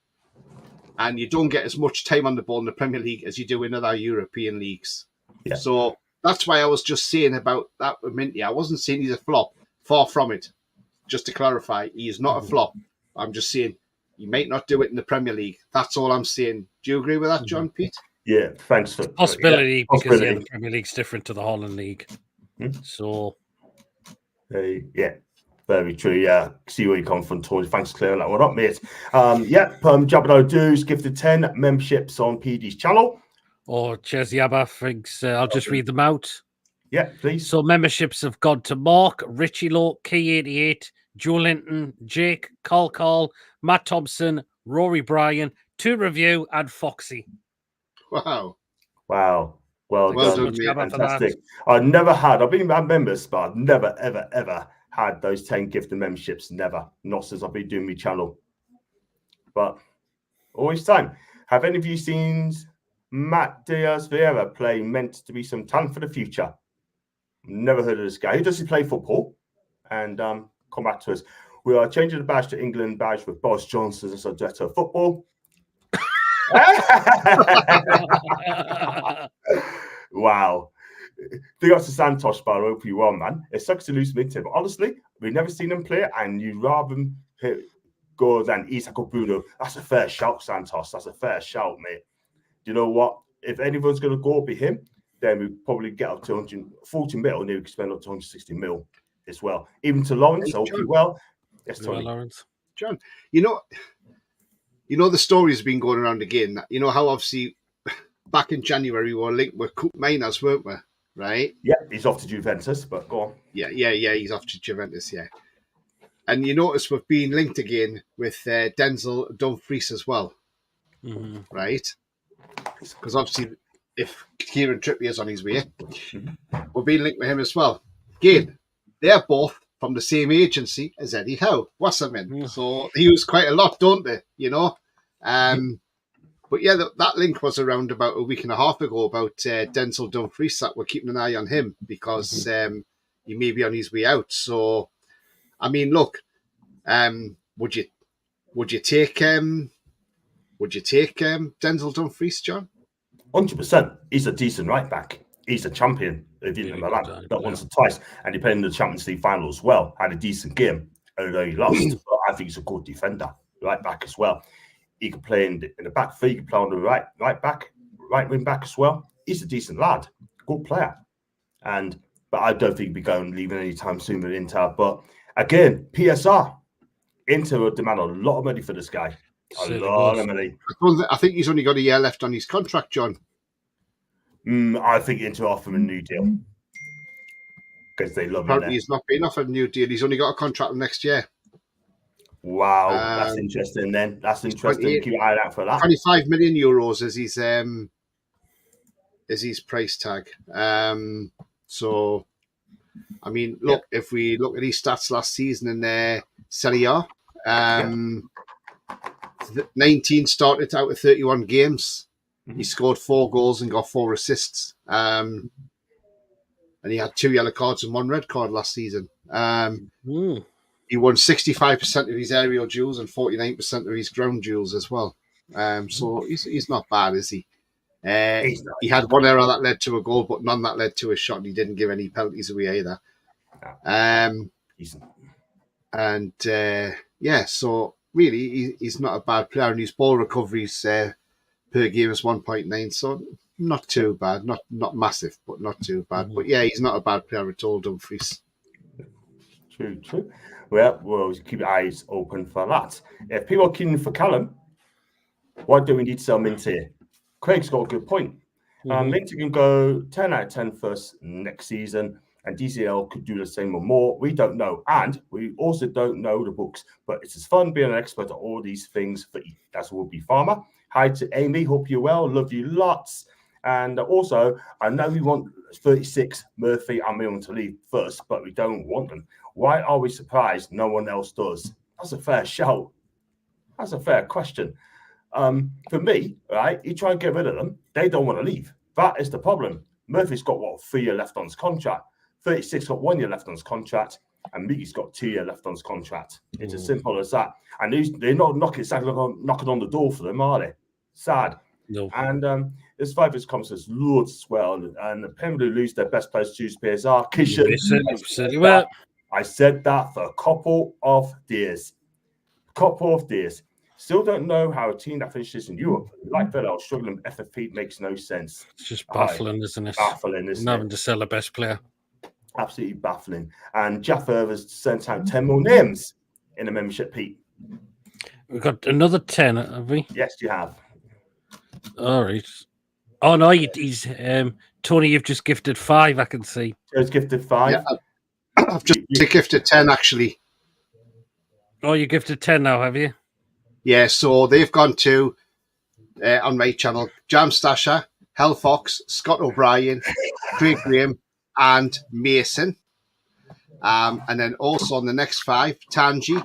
And you don't get as much time on the ball in the Premier League as you do in other European leagues. Yeah. So that's why I was just saying about that with Minteh. I wasn't saying he's a flop. Far from it. Just to clarify, he is not a flop. I'm just saying he might not do it in the Premier League. That's all I'm saying. Do you agree with that, John, Pete? Yeah, thanks for possibility, because the Premier League's different to the Holland League. So yeah, very true. Yeah, see where you come from, Tory. Thanks for clearing that one up, mate. Jabba Do's gifted 10 memberships on PD's channel. Or Cheers Yabba thinks I'll just read them out. Yeah, please. So memberships have gone to Mark, Richie Lowe, Key88, Joe Linton, Jake, Carl, Matt Thompson, Rory Bryan, 2 Review, and Foxy. Wow. Well done. Fantastic. I've been members, but I've never, ever had those 10 gifted memberships. Never. Not since I've been doing my channel. But always time. Have any of you seen Matt Diaz-Vieira play meant to be some talent for the future? Never heard of this guy. Who does he play football? And come back to us. We are changing the badge to England badge with Boris Johnson as our director of football. Wow. Big up to Santos, by hope you won, man. It sucks to lose Minteh, but honestly, we've never seen him play, and you'd rather him go than Isak Bruno. That's a fair shout, Santos. That's a fair shout, mate. You know what? If anyone's going to go, it'll be him. Then we probably get up to 140 mil, and we could spend up to 160 mil as well. Even to Lawrence, I hope you well. Yes, Tony. Lawrence. John, you know the story's been going around again. You know how obviously back in January we were linked with Coop Miners, weren't we? Right? Yeah, he's off to Juventus, but go on. Yeah, he's off to Juventus, yeah. And you notice we've been linked again with Denzel Dumfries as well, right? Because obviously, if Kieran Trippier's on his way, we're being linked with him as well. Again, they're both from the same agency as Eddie Howe, Wasserman. So they use quite a lot, don't they? You know? But yeah, that link was around about a week and a half ago about Denzel Dumfries, that we're keeping an eye on him because he may be on his way out. So, I mean, look, would you take Denzel Dumfries, John? 100%. He's a decent right back. He's a champion of Milan, not once or twice, and he played in the Champions League final as well. Had a decent game, although he lost. But I think he's a good defender, right back as well. He could play in the back three. He could play on the right wing back as well. He's a decent lad, good player, but I don't think he'll be leaving anytime soon with Inter. But again, PSR, Inter will demand a lot of money for this guy. A lot of money. I think he's only got a year left on his contract, John. I think Inter offer him a new deal because they love him. Apparently, he's not been offered a new deal. He's only got a contract next year. Wow, that's interesting. Then that's interesting. Keep an eye out for that. 25 million euros is his price tag. So, I mean, look, if we look at his stats last season in Serie A, 19 started out with 31 games. He scored 4 goals and got 4 assists. And he had 2 yellow cards and 1 red card last season. He won 65% of his aerial duels and 49% of his ground duels as well. So he's not bad, is he? He had 1 error that led to a goal, but none that led to a shot. And he didn't give any penalties away either. So really, he's not a bad player. And his ball recoveries per game is 1.9. So not too bad. Not massive, but not too bad. But yeah, he's not a bad player at all, Dumfries. True. Well, we'll keep our eyes open for that. If people are keen for Callum, why do we need to sell Minteh? Craig's got a good point. Minteh can go 10 out of 10 first next season, and DCL could do the same or more. We don't know. And we also don't know the books, but it's as fun being an expert at all these things as will be Farmer. Hi to Amy. Hope you're well. Love you lots. And also, I know we want 36 Murphy and Milne to leave first, but we don't want them. Why are we surprised no one else does? That's a fair shout. That's a fair question. For me, right, you try and get rid of them, they don't want to leave. That is the problem. Murphy's got, 3 years left on his contract. 36 got 1 year left on his contract, and Mickey's got 2 years left on his contract. It's as simple as that. And they're not knocking on the door for them, are they? Sad. No. And there's 5 years comes as loads as well. And the Pembrey lose their best players to choose PSR. I said that for a couple of days. Still don't know how a team that finishes in Europe, like Villa, struggling with FFP, makes no sense. It's just baffling, isn't it? Baffling, isn't it? Having to sell the best player. Absolutely baffling. And Jaffa has sent out 10 more names in the membership, Pete. We've got another 10, have we? Yes, you have. All right. Oh, no, he's Tony, you've just gifted 5, I can see. Joe's gifted 5. Yeah, I've just gifted 10, actually. Oh, you gifted 10 now, have you? Yeah, so they've gone to, on my channel, Jam Stasher, Hell Fox, Scott O'Brien, Craig Graham, and Mason. And then also on the next 5, Tangi,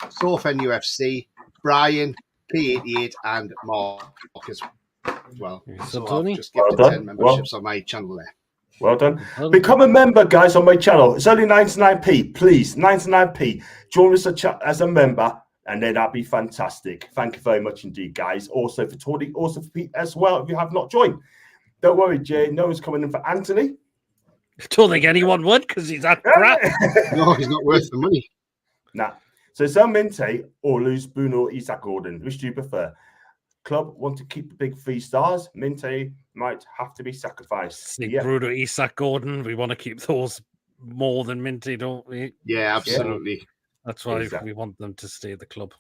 Sofen UFC, Brian, P88, and Mark as well. So Tony? I've just gifted 10 memberships on my channel there. Well done. Become a member, guys, on my channel. It's only 99p, please. 99p. Join us as a member, and then that'd be fantastic. Thank you very much indeed, guys. Also for Tony, also for Pete as well, if you have not joined. Don't worry, Jay. No one's coming in for Anthony. I don't think anyone would, because he's that crap. No, he's not worth the money. Nah. So sell Minteh or lose Bruno or Isaac Gordon. Which do you prefer? Club want to keep the big 3 stars. Minteh might have to be sacrificed. Bruno, Isaac Gordon. We want to keep those more than Minteh, don't we? Yeah, absolutely. Yeah. That's why we want them to stay at the club.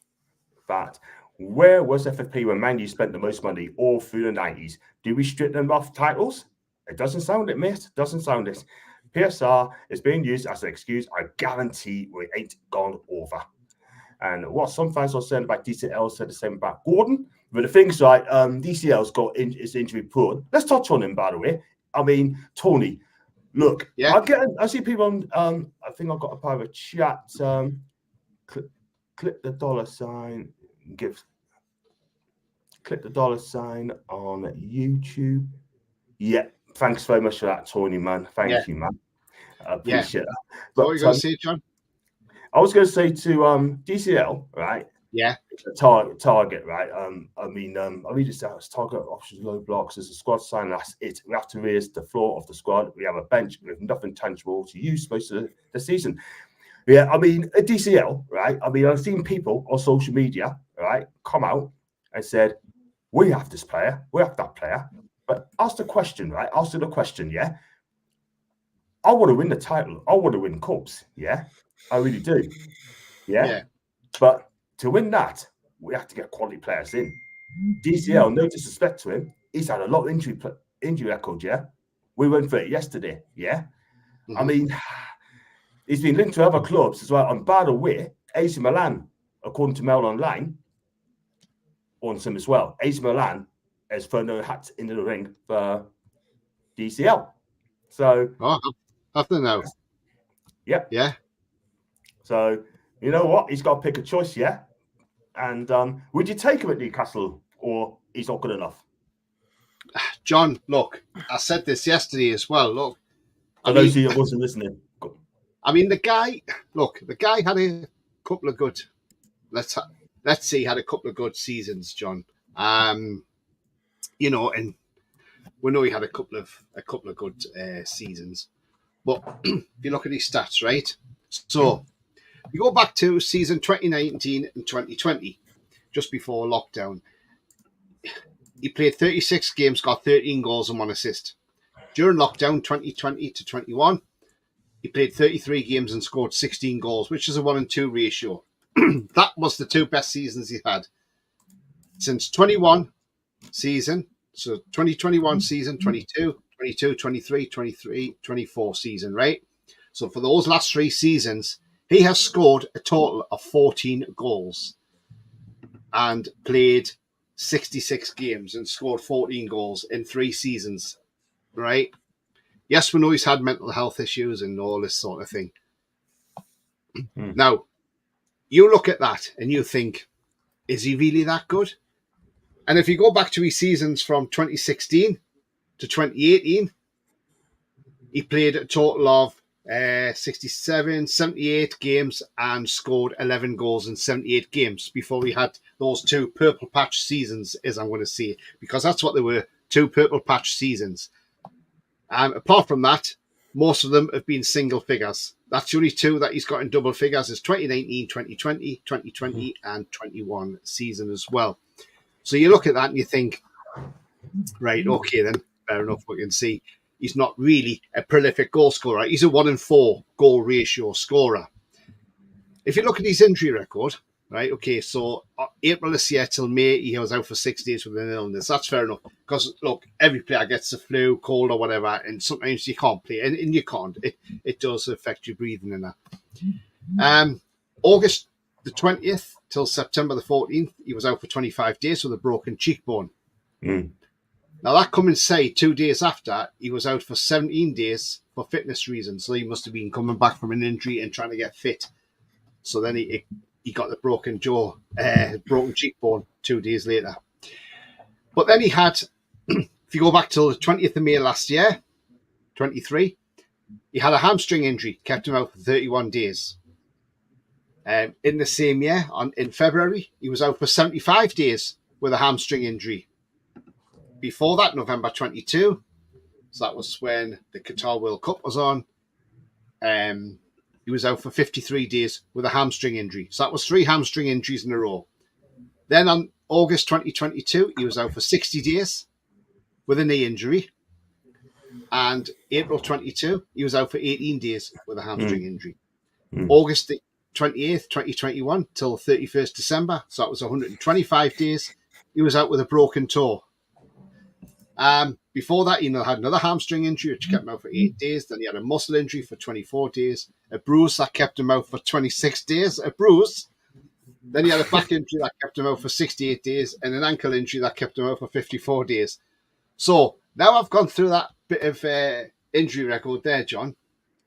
But where was FFP when Man U spent the most money all through the 90s? Do we strip them off titles? It doesn't sound it, mate. Doesn't sound it. PSR is being used as an excuse. I guarantee we ain't gone over. And what some fans are saying about DCL said the same about Gordon. But the thing's like, DCL's got his injury prone. Let's touch on him, by the way. I mean, Tony, look, yeah. I see people on, I think I've got a private chat. Click the $sign, click the $sign on YouTube. Yeah, thanks very much for that, Tony, man. Thank you, man. I appreciate that. But, what were you going to say, John? I was going to say to DCL, right? Yeah. Target, right? I read this out as target options, low blocks. As a squad sign, that's it. We have to raise the floor of the squad. We have a bench with nothing tangible to use most of the season. Yeah, I mean, at DCL, right? I mean, I've seen people on social media, right, come out and said, we have this player, we have that player. But ask the question, right? Ask the question, yeah? I want to win the title. I want to win cups, yeah? I really do. Yeah? But to win that, we have to get quality players in. DCL, no disrespect to him, he's had a lot of injury record, yeah? We went for it yesterday, yeah? Mm-hmm. I mean, he's been linked to other clubs as well. And by the way, AC Milan, according to Mail Online, wants him as well. AC Milan has thrown their hats into the ring for DCL. So, I don't know. Yep. Yeah. So, you know what? He's got to pick a choice, yeah? And would you take him at Newcastle, or he's not good enough? John, look, I said this yesterday as well. Look, I know you wasn't listening. I mean, the guy had a couple of good. Let's say he had a couple of good seasons, John. You know, and we know he had a couple of good seasons. But if you look at his stats, right? So you go back to season 2019 and 2020, just before lockdown. He played 36 games, got 13 goals and 1 assist. During lockdown, 2020 to 21, he played 33 games and scored 16 goals, which is a 1-2 ratio. That was the 2 best seasons he had. Since 21 season, so 2021 season, 22, 22, 23, 23, 24 season, right? So for those last 3 seasons, he has scored a total of 14 goals and played 66 games and scored 14 goals in 3 seasons, right? Yes, we know he's had mental health issues and all this sort of thing. Now, you look at that and you think, is he really that good? And if you go back to his seasons from 2016 to 2018, he played a total of 67, 78 games and scored 11 goals in 78 games before we had those 2 purple patch seasons, as I'm going to say, because that's what they were, 2 purple patch seasons. Apart from that, most of them have been single figures. That's the only 2 that he's got in double figures is 2019, 2020, 2020 and 21 season as well. So you look at that and you think, right, okay then, fair enough, we can see he's not really a prolific goal scorer. He's a 1 in 4 goal ratio scorer. If you look at his injury record, right, okay, so April this year till May, he was out for 6 days with an illness. That's fair enough. Because, look, every player gets the flu, cold or whatever, and sometimes you can't play. And you can't. It does affect your breathing and that. August the 20th till September the 14th, he was out for 25 days with a broken cheekbone. Now, that coincided 2 days after, he was out for 17 days for fitness reasons. So he must have been coming back from an injury and trying to get fit. So then he got the broken cheekbone 2 days later. But then he had, if you go back till the 20th of May last year, 23, he had a hamstring injury, kept him out for 31 days. In the same year, in February, he was out for 75 days with a hamstring injury. Before that, November 22, so that was when the Qatar World Cup was on, he was out for 53 days with a hamstring injury. So that was 3 hamstring injuries in a row. Then on August 2022, he was out for 60 days with a knee injury. And April 22, he was out for 18 days with a hamstring injury. August 28th, 2021 till 31st December, so that was 125 days, he was out with a broken toe. Before that, he had another hamstring injury, which kept him out for 8 days. Then he had a muscle injury for 24 days, a bruise that kept him out for 26 days, a bruise. Then he had a back injury that kept him out for 68 days, and an ankle injury that kept him out for 54 days. So now I've gone through that bit of injury record there, John.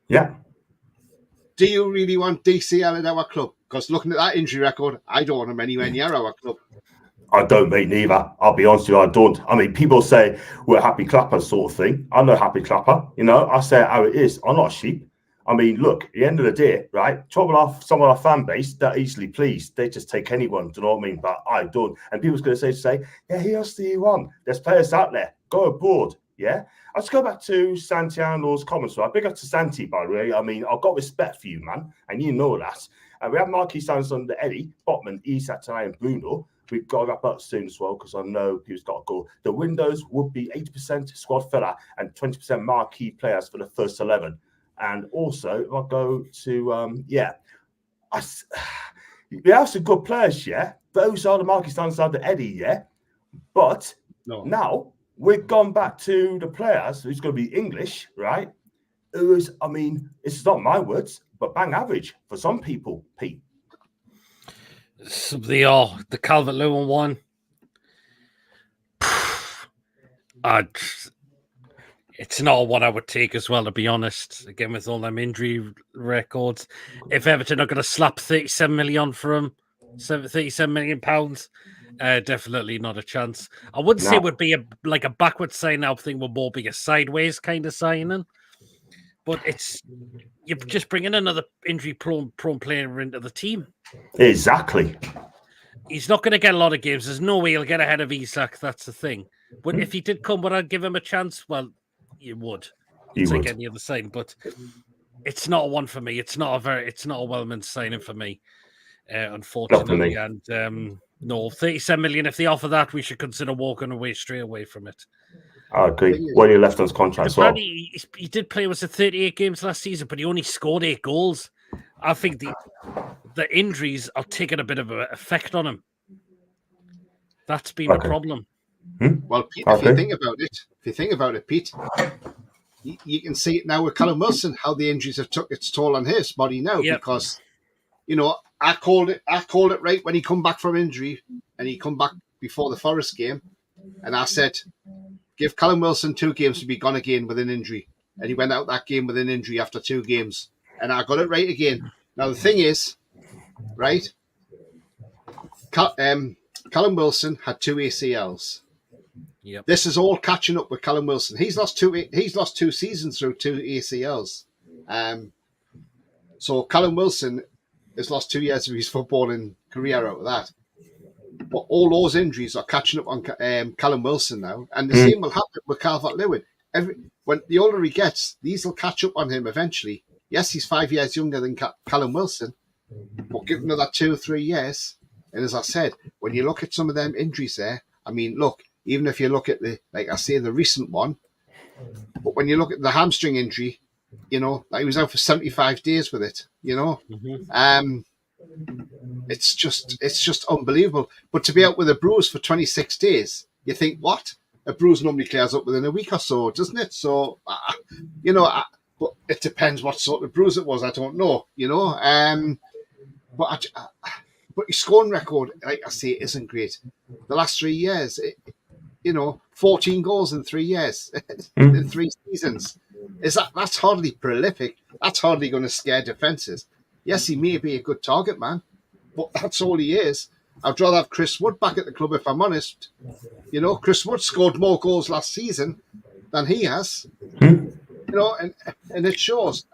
Yeah. Do you really want DCL at our club? Because looking at that injury record, I don't want him anywhere near our club. I don't, mate, neither. I'll be honest with you, I don't. I mean, people say we're happy clappers sort of thing. I'm no happy clapper. You know, I say it how it is. I'm not a sheep. I mean, look, at the end of the day, right, some of our fan base, they're easily pleased. They just take anyone, do you know what I mean? But I don't. And people's going to say, yeah, here's the one. There's players out there. Go aboard, yeah? Let's go back to Santiano's comments. Right? Big up to Santi, by the way. I mean, I've got respect for you, man, and you know that. And we have Marquis Sands under Eddie, Botman, Isak, tonight, and Bruno. We've got to wrap up soon as well because I know people's got to go. The windows would be 80% squad filler and 20% marquee players for the first 11. And also, if I go to, we have some good players, yeah. Those are the Marquis Sands under Eddie, yeah. But now we've gone back to the players who's going to be English, right? Who is, I mean, it's not my words, but bang average for some people, Pete. The Calvert-Lewin one. It's not what I would take as well, to be honest. Again, with all them injury records, if Everton are going to slap 37 million for him, 37 million pounds, definitely not a chance. I wouldn't say it would be a backward sign. I think would more be a sideways kind of signing. But you're just bringing another injury-prone player into the team. Exactly. He's not going to get a lot of games. There's no way he'll get ahead of Isak. That's the thing. But if he did come, would I give him a chance? Well, you would. It's like any other sign. But it's not one for me. It's not a well-meant signing for me, unfortunately. And no, 37 million. If they offer that, we should consider walking away straight away from it. I agree. When he left on his contract as well. He did play, 38 games last season, but he only scored 8 goals. I think the injuries are taking a bit of an effect on him. That's been a problem. Well, Pete, if you think about it, Pete, you can see it now with Callum Wilson, how the injuries have took its toll on his body now. Yep. Because, I called it right when he come back from injury, and he come back before the Forest game, and I said, give Callum Wilson 2 games to be gone again with an injury. And he went out that game with an injury after 2 games. And I got it right again. Now, the thing is, right, Callum Wilson had 2 ACLs. Yep. This is all catching up with Callum Wilson. He's lost 2 seasons through 2 ACLs. So Callum Wilson has lost 2 years of his footballing career out of that. But all those injuries are catching up on Callum Wilson now. And the same will happen with Calvert-Lewin. When the older he gets, these will catch up on him eventually. Yes, he's 5 years younger than Callum Wilson, but give him another 2 or 3 years. And as I said, when you look at some of them injuries there, I mean, look, even if you look at the recent one, but when you look at the hamstring injury, he was out for 75 days with it, It's just unbelievable. But to be out with a bruise for 26 days, you think, what? A bruise normally clears up within a week or so, doesn't it? So, but it depends what sort of bruise it was. I don't know, But his scoring record, like I say, isn't great. The last 3 years, 14 goals in 3 years, in 3 seasons. That's hardly prolific. That's hardly going to scare defences. Yes, he may be a good target man, but that's all he is. I'd rather have Chris Wood back at the club, if I'm honest. Chris Wood scored more goals last season than he has. And it shows.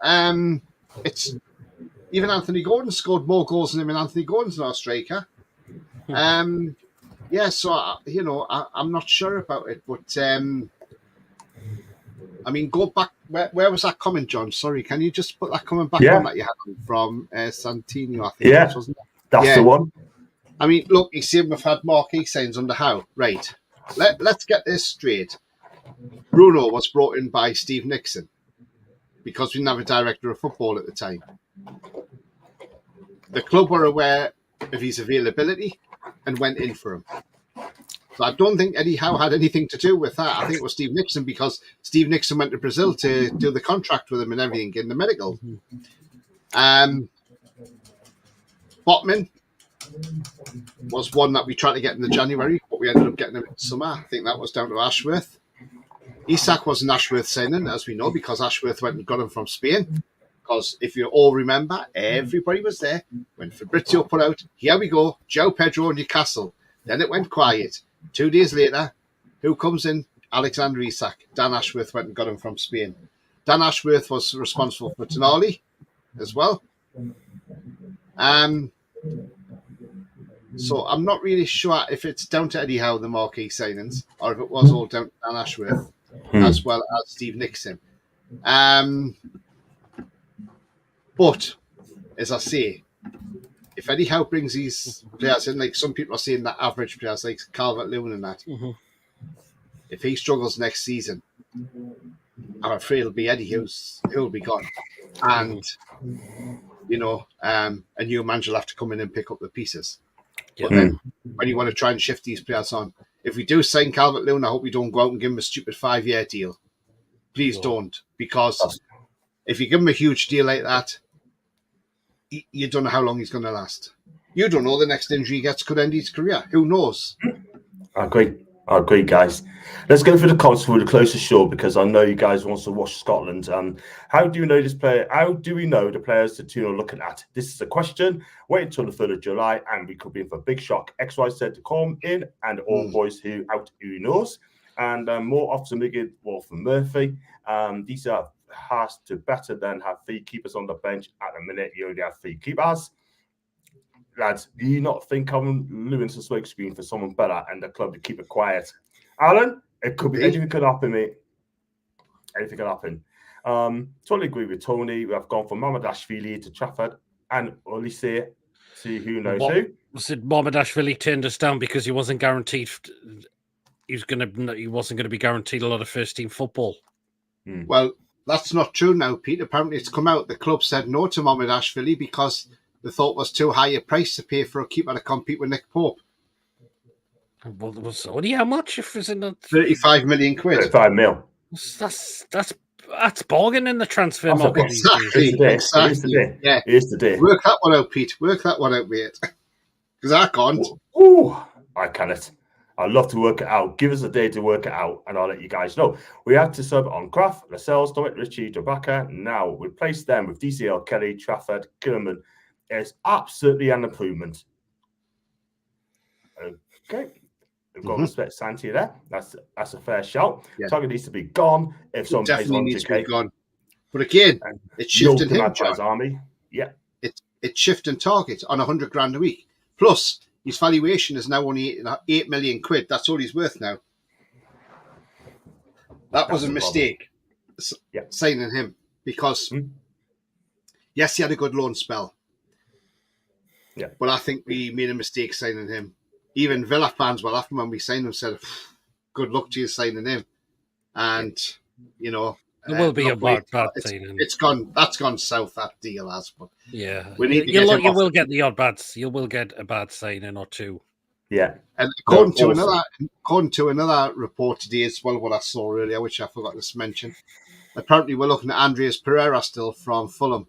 It's even Anthony Gordon scored more goals than him, and Anthony Gordon's an striker. So I'm not sure about it, but go back. Where was that comment, John? Sorry, can you just put that comment back on that you had from Santino? I think wasn't it? That's the one. Look, you see, we've had marquee signs under Howe. Right. Let's get this straight. Bruno was brought in by Steve Nixon because we didn't have a director of football at the time. The club were aware of his availability and went in for him. So I don't think Eddie Howe had anything to do with that. I think it was Steve Nixon, because Steve Nixon went to Brazil to do the contract with him and everything, getting the medical. Botman was one that we tried to get in the January, but we ended up getting him in the summer. I think that was down to Ashworth. Isak was an Ashworth signing, as we know, because Ashworth went and got him from Spain. Because if you all remember, everybody was there when Fabrizio put out, here we go, Joe Pedro, Newcastle. Then it went quiet. 2 days later, who comes in? Alexander Isak. Dan Ashworth went and got him from Spain. Dan Ashworth was responsible for Tonali as well. So I'm not really sure if it's down to Eddie Howe, the marquee signings, or if it was all down to Dan Ashworth as well as Steve Nixon. But, as I say, if Eddie Howe brings these players in, like some people are saying that average players like Calvert-Lewin and that, if he struggles next season, I'm afraid it'll be Eddie who'll be gone. And, a new manager will have to come in and pick up the pieces. But then, when you want to try and shift these players on, if we do sign Calvert-Lewin, I hope we don't go out and give him a stupid 5-year deal. Please don't, because if you give him a huge deal like that, you don't know how long he's going to last. You don't know, the next injury he gets could end his career. Who knows? I agree, guys. Let's go for the comments for the closest show, because I know you guys want to watch Scotland. How do you know this player? How do we know the players the team are looking at? This is a question. Wait until the 3rd of July, and we could be in for a big shock. XYZ to come in, and all boys who knows. And more often we get from Murphy. These are has to better than have 3 keepers on the bench. At the minute, you only have 3 keepers. Lads, do you not think Calvert-Lewin's a smokescreen for someone better and the club to keep it quiet? Alan, it could be anything could happen, mate. Anything could happen. Totally agree with Tony. We have gone from Mamardashvili to Trafford and Olise to who knows who. Said Mamardashvili turned us down because he wasn't guaranteed. He wasn't going to be guaranteed a lot of first team football. Well, that's not true now, Pete. Apparently, it's come out. The club said no to Mamardashvili because they thought it was too high a price to pay for a keeper to compete with Nick Pope. Well, it was only how much? If it's in 35 million quid. 35 mil. That's bargain in the transfer market. Exactly. Yeah. Here's the day. Work that one out, Pete. Work that one out, mate. Because I can't. Ooh, I cannot. I'd love to work it out. Give us a day to work it out, and I'll let you guys know. We had to sub on Kraft, Lascelles, Dominic Ritchie, Dobaka. Now we replace them with DCL, Kelly, Trafford, Killerman. It's absolutely an improvement. Okay. We've got to respect Santi there. That's a fair shout. Yeah. Target needs to be gone if someone pays definitely 100K. needs to be gone. But again, it's shifting him, John. Army. Yeah. It's shifting target on 100 grand a week. Plus, his valuation is now only 8 million quid. That's all he's worth now. That was a mistake, signing him, because yes, he had a good loan spell. Yeah. But I think we made a mistake signing him. Even Villa fans, well, after when we signed him, said, good luck to you signing him. And, you know, there will be a bad signing. It's gone. That's gone south. That deal has. But yeah, we need to you will get the odd bads. You will get a bad signing or two. Yeah. And according to another report today as well, what I saw earlier, which I forgot to mention, apparently we're looking at Andreas Pereira still from Fulham.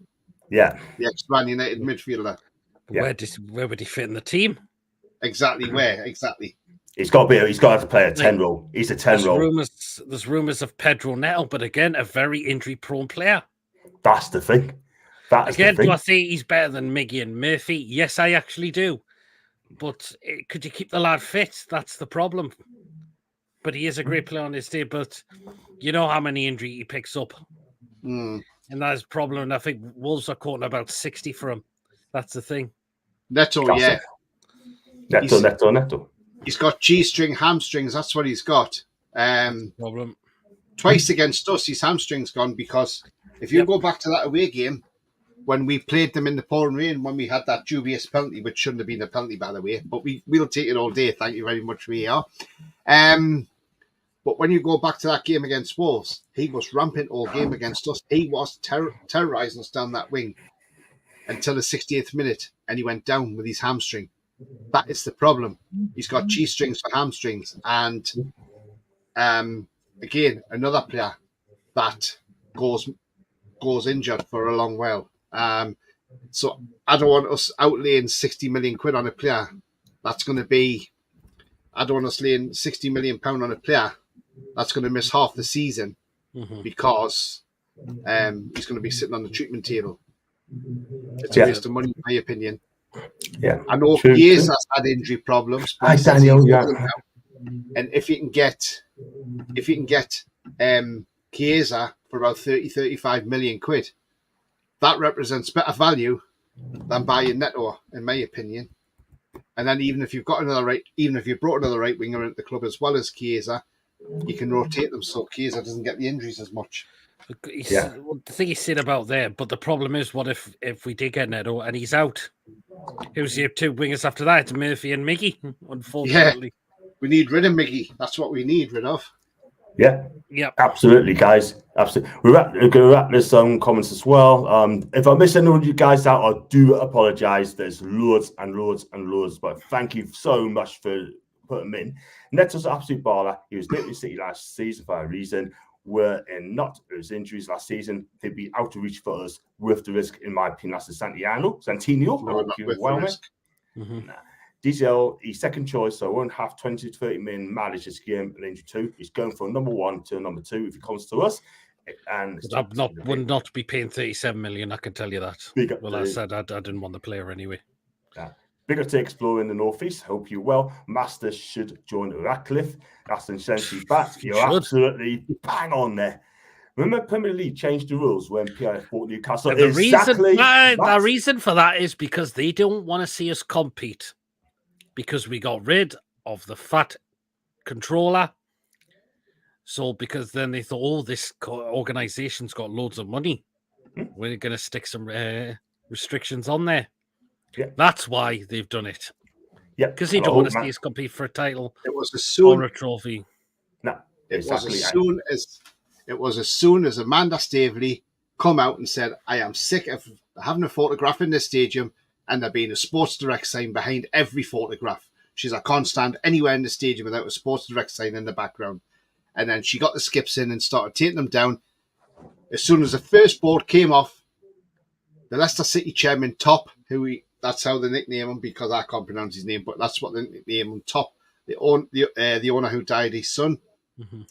Yeah. The ex-Man United midfielder. Yeah. Where would he fit in the team? Exactly where? Exactly. He's got to play a 10 role. He's a 10 role. There's rumours of Pedro Neto, but again, a very injury-prone player. That's the thing. Do I think he's better than Miggy and Murphy? Yes, I actually do. But could you keep the lad fit? That's the problem. But he is a great player on his day. But you know how many injury he picks up. And that is a problem. And I think Wolves are quoting about 60 for him. That's the thing. Neto. He's got G-string, hamstrings. That's what he's got. Problem. Twice against us, his hamstring's gone, because if you go back to that away game, when we played them in the pouring rain, when we had that dubious penalty, which shouldn't have been a penalty, by the way, but we'll take it all day. Thank you very much, VAR. But when you go back to that game against Wolves, he was rampant all game against us. He was terrorising us down that wing until the 68th minute, and he went down with his hamstring. That is the problem. He's got G-strings for hamstrings. And again, another player that goes injured for a long while. So I don't want us outlaying 60 million quid on a player. That's going to be... I don't want us laying 60 million pound on a player that's going to miss half the season because he's going to be sitting on the treatment table. It's a waste of money, in my opinion. Yeah, I know Chiesa's had injury problems. Hi, Daniel. Yeah, and if you can get Chiesa for about 30-35 million quid, that represents better value than buying Neto, in my opinion. And then even if you've brought another right winger into the club as well as Chiesa, you can rotate them so Chiesa doesn't get the injuries as much. The thing he's saying about there, but the problem is, what if we did get Neto and he's out? Who's your two wingers after that? It's Murphy and Miggy, unfortunately. Yeah, we need rid of Miggy. That's what we need rid of. Yeah. Yeah. Absolutely, guys. Absolutely. We're going to wrap this comments as well. If I miss any of you guys out, I do apologise. There's loads and loads and loads, but thank you so much for putting him in. Neto's an absolute baller. He was Liverpool City last season for a reason. Were in not his injuries last season, they'd be out of reach for us with the risk, in my opinion. That's the Santino. DCL, he's second choice, so I won't have 20 to 30 million mileage this game in injury 2. He's going from number 1 to number 2 if he comes to us. And would not be paying 37 million, I can tell you that. I said I didn't want the player anyway. Bigger to explore in the northeast. Hope you well. Master should join Radcliffe. That's in Chelsea back. You're absolutely bang on there. Remember, Premier League changed the rules when PIF bought Newcastle. The reason for that is because they don't want to see us compete. Because we got rid of the fat controller. So because then they thought, this organization's got loads of money. We're going to stick some restrictions on there. Yeah. That's why they've done it. Yeah, because they don't want to see us compete for a title. It was or a trophy. No, exactly. It was as soon as Amanda Staveley come out and said, "I am sick of having a photograph in this stadium and there being a Sports Direct sign behind every photograph." She's, "I can't stand anywhere in the stadium without a Sports Direct sign in the background." And then she got the skips in and started taking them down. As soon as the first board came off, the Leicester City chairman, Top, that's how they nickname him, because I can't pronounce his name, but that's what they nickname him, Top, the owner who died, his son. Mm-hmm.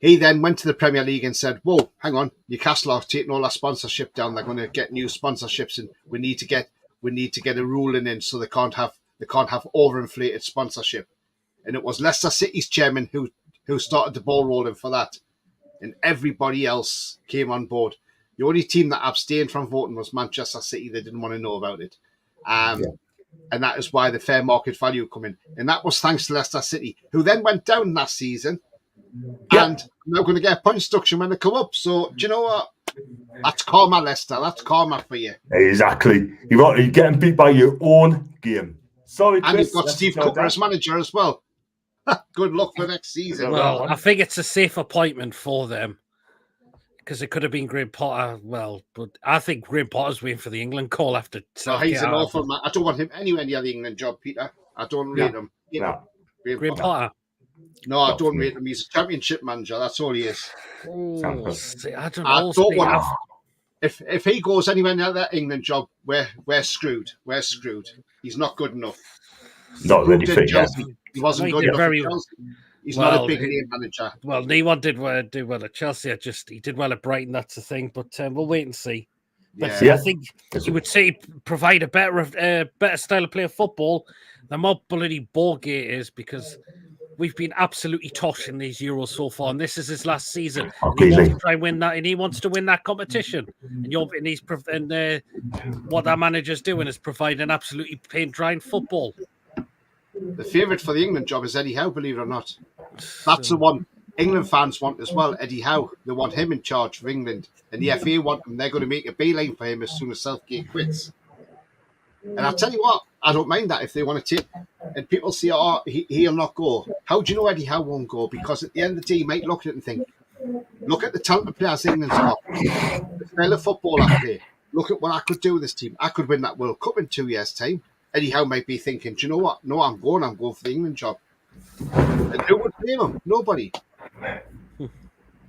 He then went to the Premier League and said, "Whoa, hang on, Newcastle are taking all our sponsorship down. They're going to get new sponsorships, and we need to get a ruling in so they can't have overinflated sponsorship." And it was Leicester City's chairman who started the ball rolling for that, and everybody else came on board. The only team that abstained from voting was Manchester City. They didn't want to know about it. And that is why the fair market value come in. And that was thanks to Leicester City, who then went down last season. Yeah. And now going to get a point deduction when they come up. So, do you know what? That's karma, Leicester. That's karma for you. Exactly. You're getting beat by your own game. Sorry, Chris. And you've got Steve Cooper as manager as well. Good luck for next season. Well, I think it's a safe appointment for them. Because it could have been Graham Potter, but I think Graham Potter's waiting for the England call after. He's an awful man. I don't want him anywhere near the England job, Peter. I don't rate him. Graham Potter. No, I don't rate him. He's a championship manager. That's all he is. I don't know. If he goes anywhere near that England job, we're screwed. We're screwed. He's not good enough. Not really fit yet. He wasn't good enough for Chelsea. He's not a big name manager. Well, Neymar did well at Chelsea. He did well at Brighton. That's the thing. But we'll wait and see. But I think you would say provide a better style of play of football than what bloody Borgate is, because we've been absolutely toshing these Euros so far, and this is his last season. And he wants to try and win that, and he wants to win that competition. What that manager's doing is providing absolutely paint-drying football. The favourite for the England job is Eddie Howe, believe it or not. That's the one England fans want as well, Eddie Howe. They want him in charge of England. And the FA want him. They're going to make a beeline for him as soon as Southgate quits. And I'll tell you what, I don't mind that if they want to take... And people say, he'll not go. How do you know Eddie Howe won't go? Because at the end of the day, you might look at it and think, look at the talented players England's got. The style of football I play. Look at what I could do with this team. I could win that World Cup in 2 years' time. Eddie Howe might be thinking, do you know what? No, I'm going for the England job. And who would blame him? Nobody.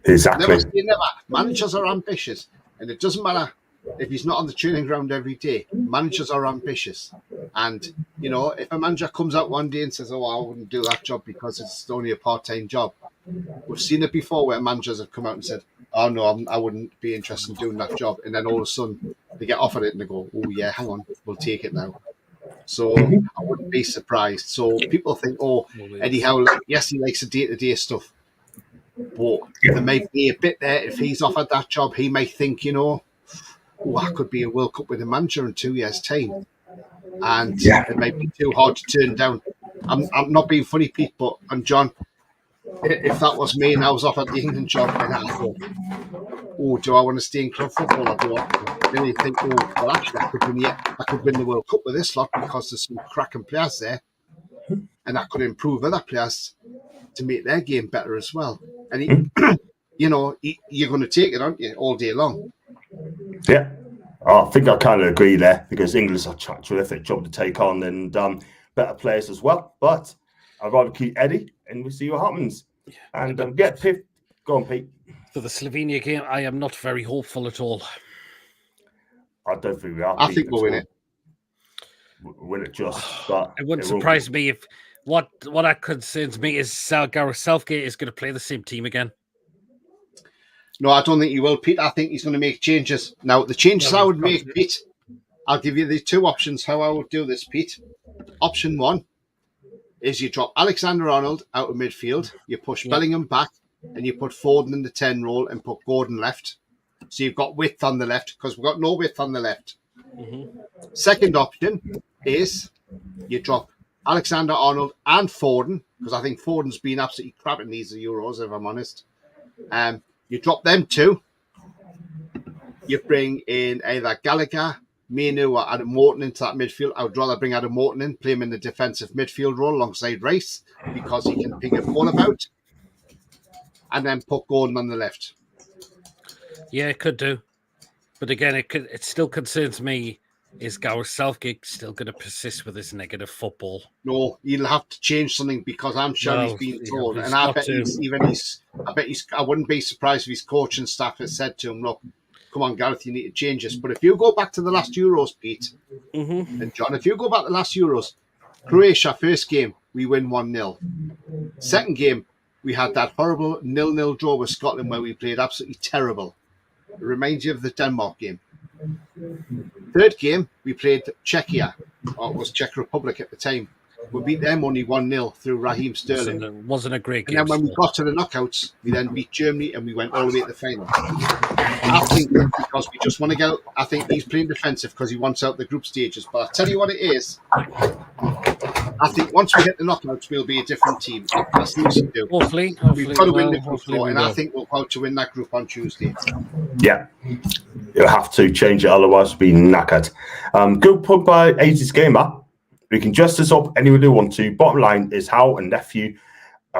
Exactly. Never say never. Managers are ambitious. And it doesn't matter if he's not on the training ground every day. Managers are ambitious. And, if a manager comes out one day and says, I wouldn't do that job because it's only a part-time job. We've seen it before where managers have come out and said, oh, no, I wouldn't be interested in doing that job. And then all of a sudden they get offered it and they go, oh, yeah, hang on, we'll take it now. So I wouldn't be surprised. So people think, Eddie Howe, yes, he likes the day-to-day stuff. But there may be a bit there. If he's offered that job, he may think, I could be a World Cup with a manager in 2 years' time. And it might be too hard to turn down. I'm not being funny, Pete, and John, if that was me and I was offered the England job, and I thought, do I want to stay in club football or do I? Then you think, actually, I could win the World Cup with this lot because there's some cracking players there, and I could improve other players to make their game better as well. And you're going to take it, aren't you, all day long? Yeah, I think I kind of agree there, because England's a terrific job to take on, and better players as well. But I'd rather keep Eddie, and we'll see what happens. And Pip, go on, Pete. For the Slovenia game, I am not very hopeful at all. I don't think we are. I think we'll win it. We'll win it just. But it wouldn't surprise me if what concerns me is Gareth Southgate is going to play the same team again. No, I don't think he will, Pete. I think he's going to make changes. Now, the changes I would make, Pete, I'll give you the two options how I would do this, Pete. Option one is you drop Alexander-Arnold out of midfield, you push Bellingham back, and you put Foden in the 10 role and put Gordon left. So you've got width on the left, because we've got no width on the left. Mm-hmm. Second option is you drop Alexander-Arnold and Foden, because I think Foden's been absolutely crap in these Euros, if I'm honest. You drop them two. You bring in either Gallagher, Mainu, or Adam Morton into that midfield. I would rather bring Adam Morton in, play him in the defensive midfield role alongside Rice, because he can ping a ball about. And then put Gordon on the left. Yeah, it could do. But again, it still concerns me. Is Gareth Southgate still going to persist with his negative football? No, he'll have to change something, because I'm sure he's been told. And I wouldn't be surprised if his coaching staff has said to him, look, come on, Gareth, you need to change this. But if you go back to the last Euros, Pete, and John, if you go back to the last Euros, Croatia, first game, we win 1-0. Second game, we had that horrible 0-0 draw with Scotland where we played absolutely terrible. It reminds you of the Denmark game. Third game, we played Czechia, or it was Czech Republic at the time. We beat them only 1-0 through Raheem Sterling. Wasn't a great And game. then when we got to the knockouts, we then beat Germany and we went all the way to the final. I think because we just want to get out, I think he's playing defensive because he wants out the group stages. But I'll tell you what it is. I think once we hit the knockouts, we'll be a different team. I seriously do. Hopefully, We've got to win the group floor, and I think we'll go out to win that group on Tuesday. Yeah, you'll have to change it, otherwise we'll be knackered. Good point by 80s Gamer. We can dress this up any way we want to. Bottom line is how a nephew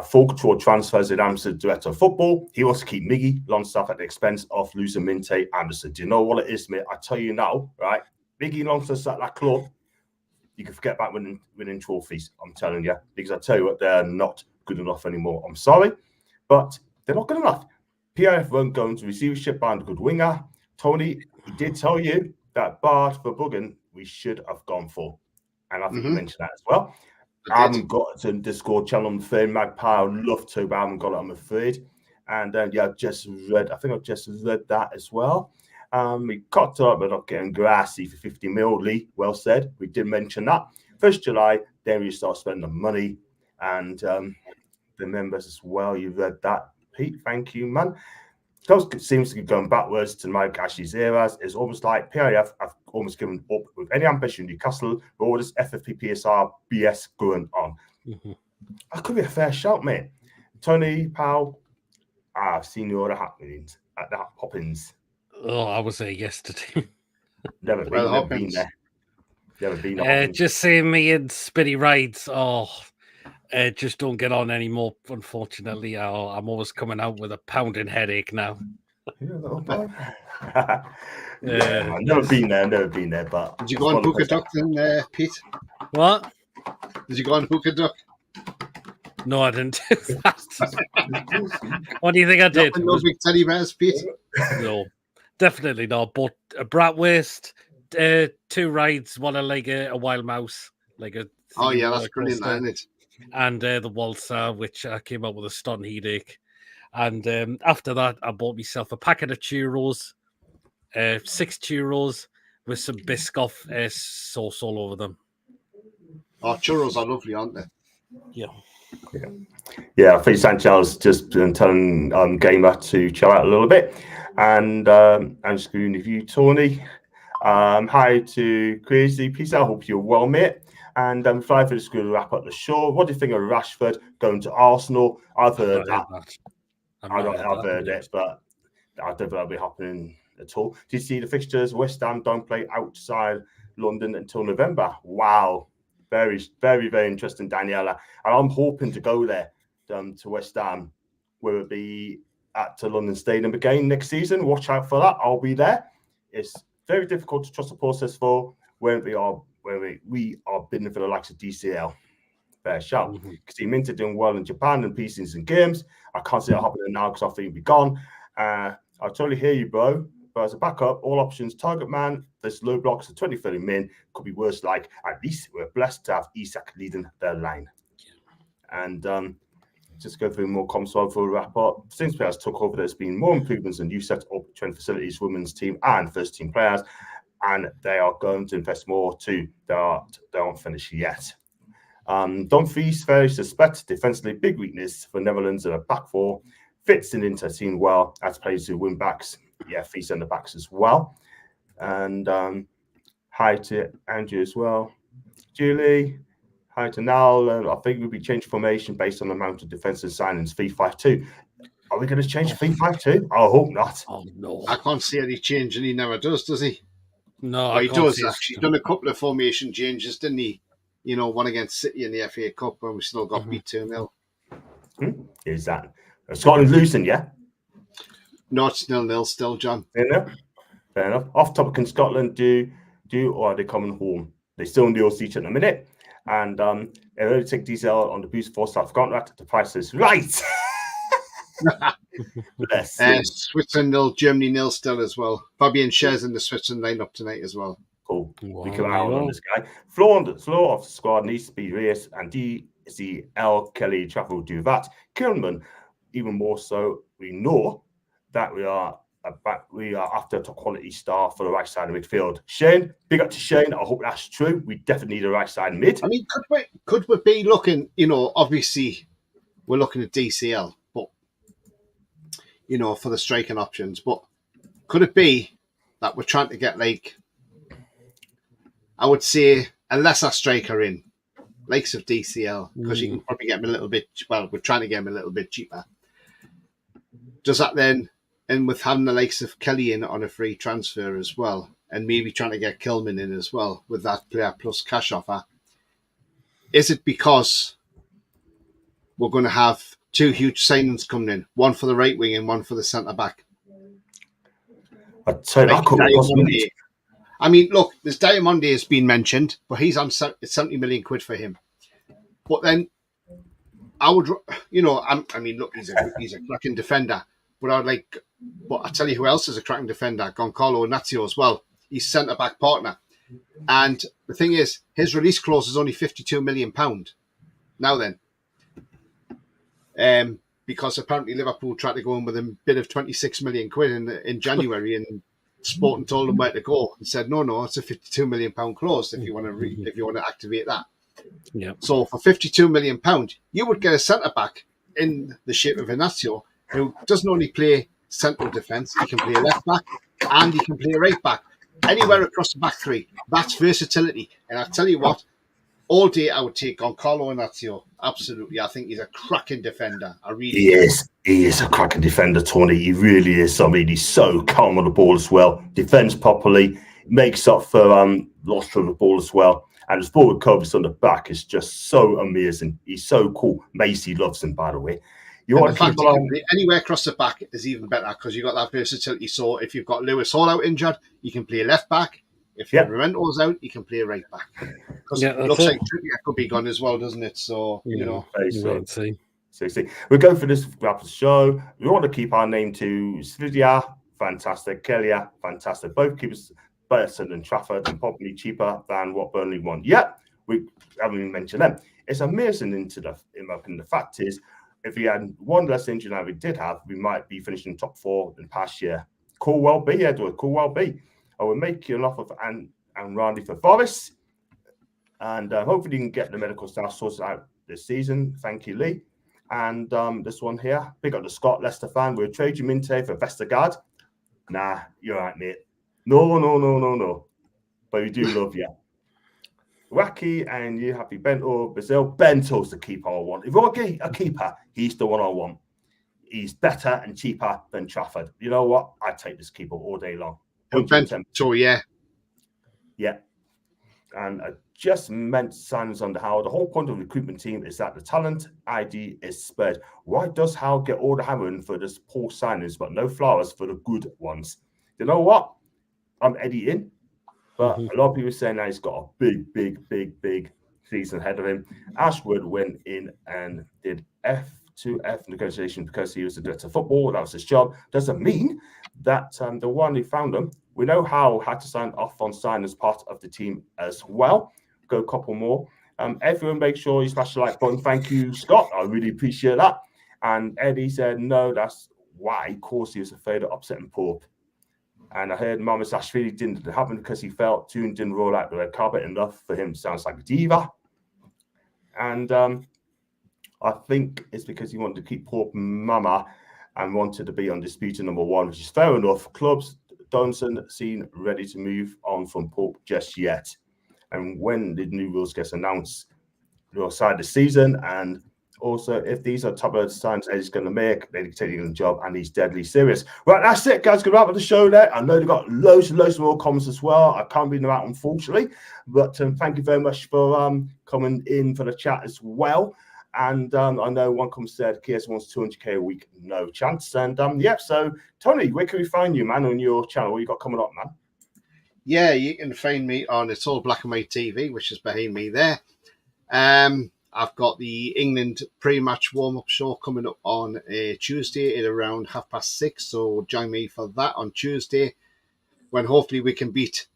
full control transfers in Amsterdam director of football. He wants to keep Miggy Longstaff at the expense of losing Minteh Anderson. Do you know what it is, mate? I tell you now, right? Miggy Longstaff's at that club. You can forget about winning trophies. I'm telling you, because I tell you what, they're not good enough anymore. I'm sorry, but they're not good enough. PIF won't go into receivership behind a good winger. Tony, he did tell you that Bart for Buggen we should have gone for. And I think you mentioned that as well. I haven't got to Discord channel, I'm afraid. Magpie, I'd love to, but I haven't got it, I'm afraid. And yeah, I've just read that as well. We got to it, but not getting grassy for 50 mil. Lee, well said. We did mention that. 1st July, then we start spending the money. And the members as well, you read that. Pete, thank you, man. It seems to be going backwards to Mike Ashley's eras. It's almost like PIF have almost given up with any ambition in Newcastle with all this FFP PSR BS going on. That could be a fair shout, mate. Tony Powell, I've seen you at the Hoppins. Oh, I was there yesterday. Never been there. Just seeing me in Spinny Rides. Oh, just don't get on anymore, unfortunately. I'm always coming out with a pounding headache now. I've never been there, but did you go on Book a Duck then, Pete? What? Did you go on Book a Duck? No, I didn't do that. What do you think I did? No big teddy bears, Pete? No, definitely not. But a Bratwurst, 2 rides, one like a wild mouse, like a. Oh yeah, that's brilliant, isn't it? And the Waltzer, which I came out with a stunning headache. And after that, I bought myself a packet of churros, 6 churros with some Biscoff sauce all over them. Oh, churros are lovely, aren't they? Yeah, I think Sanchez just been telling Gamer to chill out a little bit. And I'm just going to you, Tony. Hi to Crazy. Peace out. Hope you're well, mate. And fly for the school to wrap up the show. What do you think of Rashford going to Arsenal? I've heard that. I've heard it, but I don't think that'll be happening at all. Did you see the fixtures? West Ham don't play outside London until November. Wow. Very, very, very interesting, Daniela. And I'm hoping to go there to West Ham, whether it be at the London Stadium again next season. Watch out for that. I'll be there. It's very difficult to trust the process for when we are bidding for the likes of DCL. Fair shout. Because Minteh doing well in Japan and pieces and games. I can't see it happening now because I think he'll be gone. I totally hear you, bro. But as a backup, all options, target man, there's low blocks of 20, 30 men. Could be worse. Like, at least we're blessed to have Isak leading their line. And just go through more comments before we wrap up. Since players took over, there's been more improvements in youth set up training facilities, women's team and first team players. And they are going to invest more too. They aren't finished yet. Dumfries, very suspect, defensively big weakness for Netherlands in a back four. Fits into the team well as plays to win backs. Yeah, three centre backs as well. And hi to Andrew as well. Julie, hi to Niall. I think we'll be changing formation based on the amount of defensive signings. 3-5-2. Are we going to change 3-5-2? I hope not. Oh no, I can't see any change, and he never does he? No, well, he does actually. He's done a couple of formation changes, didn't he? You know, one against City in the FA Cup, and we still got beat 2-0. Is that Scotland's losing? Yeah. No, it's 0-0 still, John. Fair enough. Off topic, in Scotland do or are they coming home? They still in the OC at the minute, and they only take DCL on the boost for South contract. The price is right. Switzerland 0, Germany 0 still as well. Fabian Schär's in the Switzerland lineup tonight as well. Cool. We can out on this guy. Flow off the squad needs to be raised, and see L. Kelly Trafford do that. Kilman, even more so, we know that we are after a top quality star for the right side of midfield. Shane, big up to Shane. I hope that's true. We definitely need a right side mid. I mean, could we be looking, obviously we're looking at DCL, but, for the striking options, but could it be that we're trying to get, like, I would say, a lesser striker in, likes of DCL, because you can probably get him a little bit, well, we're trying to get him a little bit cheaper. Does that then, and with having the likes of Kelly in on a free transfer as well, and maybe trying to get Kilman in as well with that player plus cash offer, is it because we're going to have two huge signings coming in, one for the right wing and one for the centre back? I'd say that could be a possibility. I mean, look, there's Diamonde has been mentioned, but he's on 70 million quid for him. But then I would, I mean, look, he's a cracking defender, but I tell you who else is a cracking defender, Goncalo Inácio as well. He's centre back partner, and the thing is, his release clause is only £52 million. Now then, because apparently Liverpool tried to go in with a bid of 26 million quid in January, and Sporting told them where to go and said, no, it's a £52 million clause if you want to activate that. Yeah. So for £52 million, you would get a centre back in the shape of Inácio, who doesn't only play central defence, he can play left back and he can play right back, anywhere across the back three. That's versatility. And I tell you what, all day I would take on Carlo Inácio. Absolutely. I think he's a cracking defender. He is a cracking defender, Tony. He really is. I mean, he's so calm on the ball as well. Defends properly, makes up for loss from the ball as well. And his forward coverage on the back is just so amazing. He's so cool. Macy loves him, by the way. You want to keep anywhere across the back is even better because you've got that versatility. So if you've got Lewis Hall out injured, you can play left back. If Remento's out, you can play right back. Because it looks like Trippier could be gone as well, doesn't it? So, We'll see. We're going for this wrap of the show. We want to keep our name to Slidia, fantastic. Kelia, fantastic. Both keepers better than Trafford and probably cheaper than what Burnley want. We haven't even mentioned them. It's amazing in my opinion. The fact is, if we had one less injury than we did have, we might be finishing top 4 in past year. Cool well be, Edward. Cool well be. I will make you an offer for and Randy for Forest. And hopefully you can get the medical staff sorted out this season. Thank you, Lee. And this one here, big up the Scott Leicester fan. We'll trade you Minteh for Vestergaard. Nah, you're right, mate. No. But we do love you. Wacky and you happy Bento Brazil. Bento's the keeper I want. If you want a keeper, he's the one I want. He's better and cheaper than Trafford. You know what? I'd take this keeper all day long. Bento, yeah. Yeah. And I just meant signings under Howe. The whole point of the recruitment team is that the talent ID is spread. Why does Howe get all the hammering for this poor signings, but no flowers for the good ones? You know what? I'm Eddie in. But a lot of people are saying that he's got a big season ahead of him. Ashwood went in and did F2F negotiation because he was a director of football. That was his job. Doesn't mean that the one who found him, we know how had to sign off on sign as part of the team as well. Go a couple more. Everyone make sure you smash the like button. Thank you, Scott. I really appreciate that. And Eddie said, no, that's why. Of course, he was afraid of upsetting Pope. And I heard Mama Sashvili didn't happen because he felt Toon didn't roll out the red carpet enough for him. Sounds like a diva. And I think it's because he wanted to keep Pope Mama and wanted to be undisputed number 1, which is fair enough. Clubs don't seem ready to move on from Pope just yet. And when the new rules gets announced, they'll side the season. And also, if these are top of the signs Eddie's going to make, they're taking the job, and he's deadly serious. Right, that's it, guys. Going to wrap up the show there. I know they've got loads more comments as well. I can't read them out, unfortunately. But thank you very much for coming in for the chat as well. And I know one comment said, KS wants 200k a week. No chance. And so, Tony, where can we find you, man, on your channel? What you got coming up, man? Yeah, you can find me on It's All Black and White TV, which is behind me there. I've got the England pre-match warm-up show coming up on Tuesday at around 6:30. So join me for that on Tuesday, when hopefully we can beat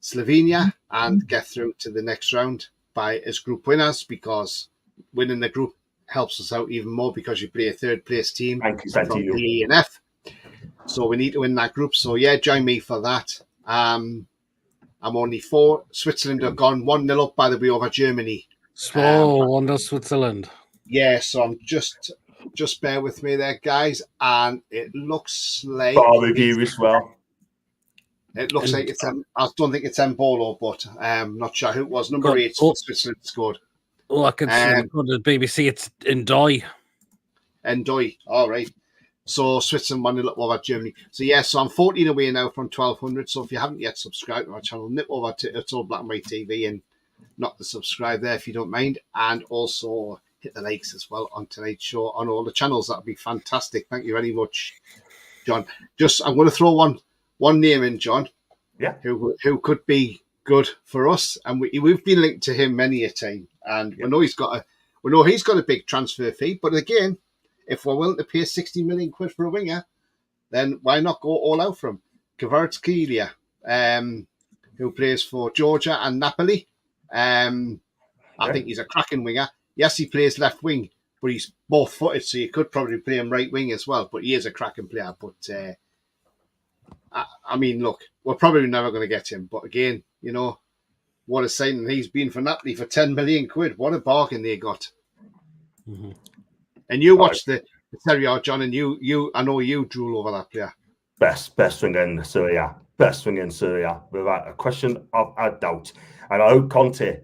Slovenia and get through to the next round. by as group winners, because winning the group helps us out even more because you play a third place team Thank you, from Santino. D and F. So we need to win that group. So yeah, join me for that. I'm only 4. Switzerland have gone 1-0 up, by the way, over Germany. Wonder Switzerland. Yeah, so I'm just bear with me there, guys. And it looks like Bar review as well. It looks like it's I don't think it's Mbolo, but I'm not sure who it was. Number 8 for Switzerland scored. Oh, I can see go to the BBC. It's Ndoye. Ndoye. All right. So Switzerland 1-0 up over Germany. So yeah, so I'm 14 away now from 1200. So if you haven't yet subscribed to our channel, nip over to It's All Black and White TV and knock the subscribe there if you don't mind, and also hit the likes as well on tonight's show on all the channels. That'd be fantastic. Thank you very much, John. I'm going to throw one name in, John. Yeah. Who could be good for us, and we've been linked to him many a time, and we know he's got a big transfer fee. But again, if we're willing to pay 60 million quid for a winger, then why not go all out for him? Calvert-Lewin, who plays for Georgia and Napoli. I think he's a cracking winger. Yes, he plays left wing, but he's both footed, so you could probably play him right wing as well. But he is a cracking player. But I mean, look, we're probably never going to get him. But again, what a signing he's been for Napoli for 10 million quid. What a bargain they got. Mm-hmm. And you watched the Serie A, John, and I know you drool over that player. Best winger in Serie A. Best winger in Serie A, without a question of a doubt. And I hope Conte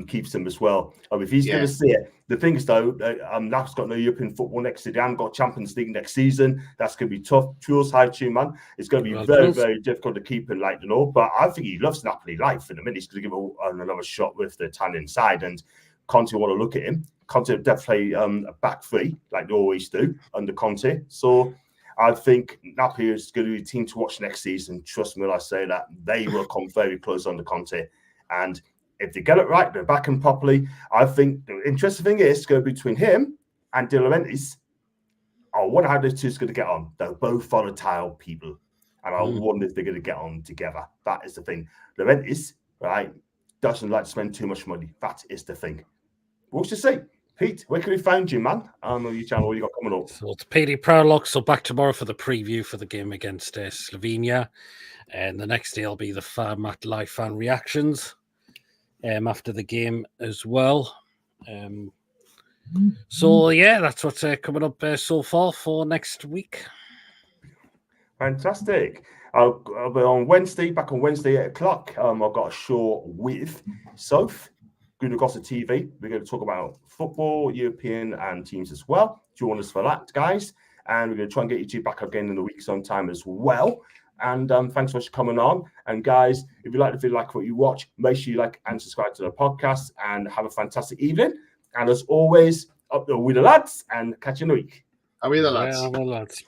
keeps him as well. If he's going to see it, the thing is though, Naf's got no European football next season. They haven't got Champions League next season. That's going to be tough. Truls high tune, man. It's going to be very difficult to keep him like But I think he loves Napoli life. In a minute, he's going to give another shot with the Italian side. And Conte want to look at him. Conte definitely a back three like they always do under Conte. So I think Napoli is going to be a team to watch next season. Trust me when I say that. They will come very close under Conte. And if they get it right, they're backing properly. I think the interesting thing is go between him and De Laurentiis. I wonder how those two are going to get on. They're both volatile people. And I wonder if they're going to get on together. That is the thing. Laurentiis, right, doesn't like to spend too much money. That is the thing. We'll just see. Pete, where can we find you, man? On your channel, what you got coming up? So it's Petey Proudlock. So back tomorrow for the preview for the game against Slovenia. And the next day will be the Farmat live fan reactions after the game as well. So yeah, that's what's coming up so far for next week. Fantastic. I'll be on Wednesday, back on Wednesday at 8:00. I've got a show with Soph, Gunagossa TV. We're going to talk about football, European and teams as well. Join us for that, guys. And we're going to try and get you two back again in a week sometime as well. And thanks so much for coming on. And guys, if you like the video, like what you watch, make sure you like and subscribe to the podcast and have a fantastic evening. And as always, up there with the lads and catch you in a week. Are we the lads? Yeah, I'm the lads.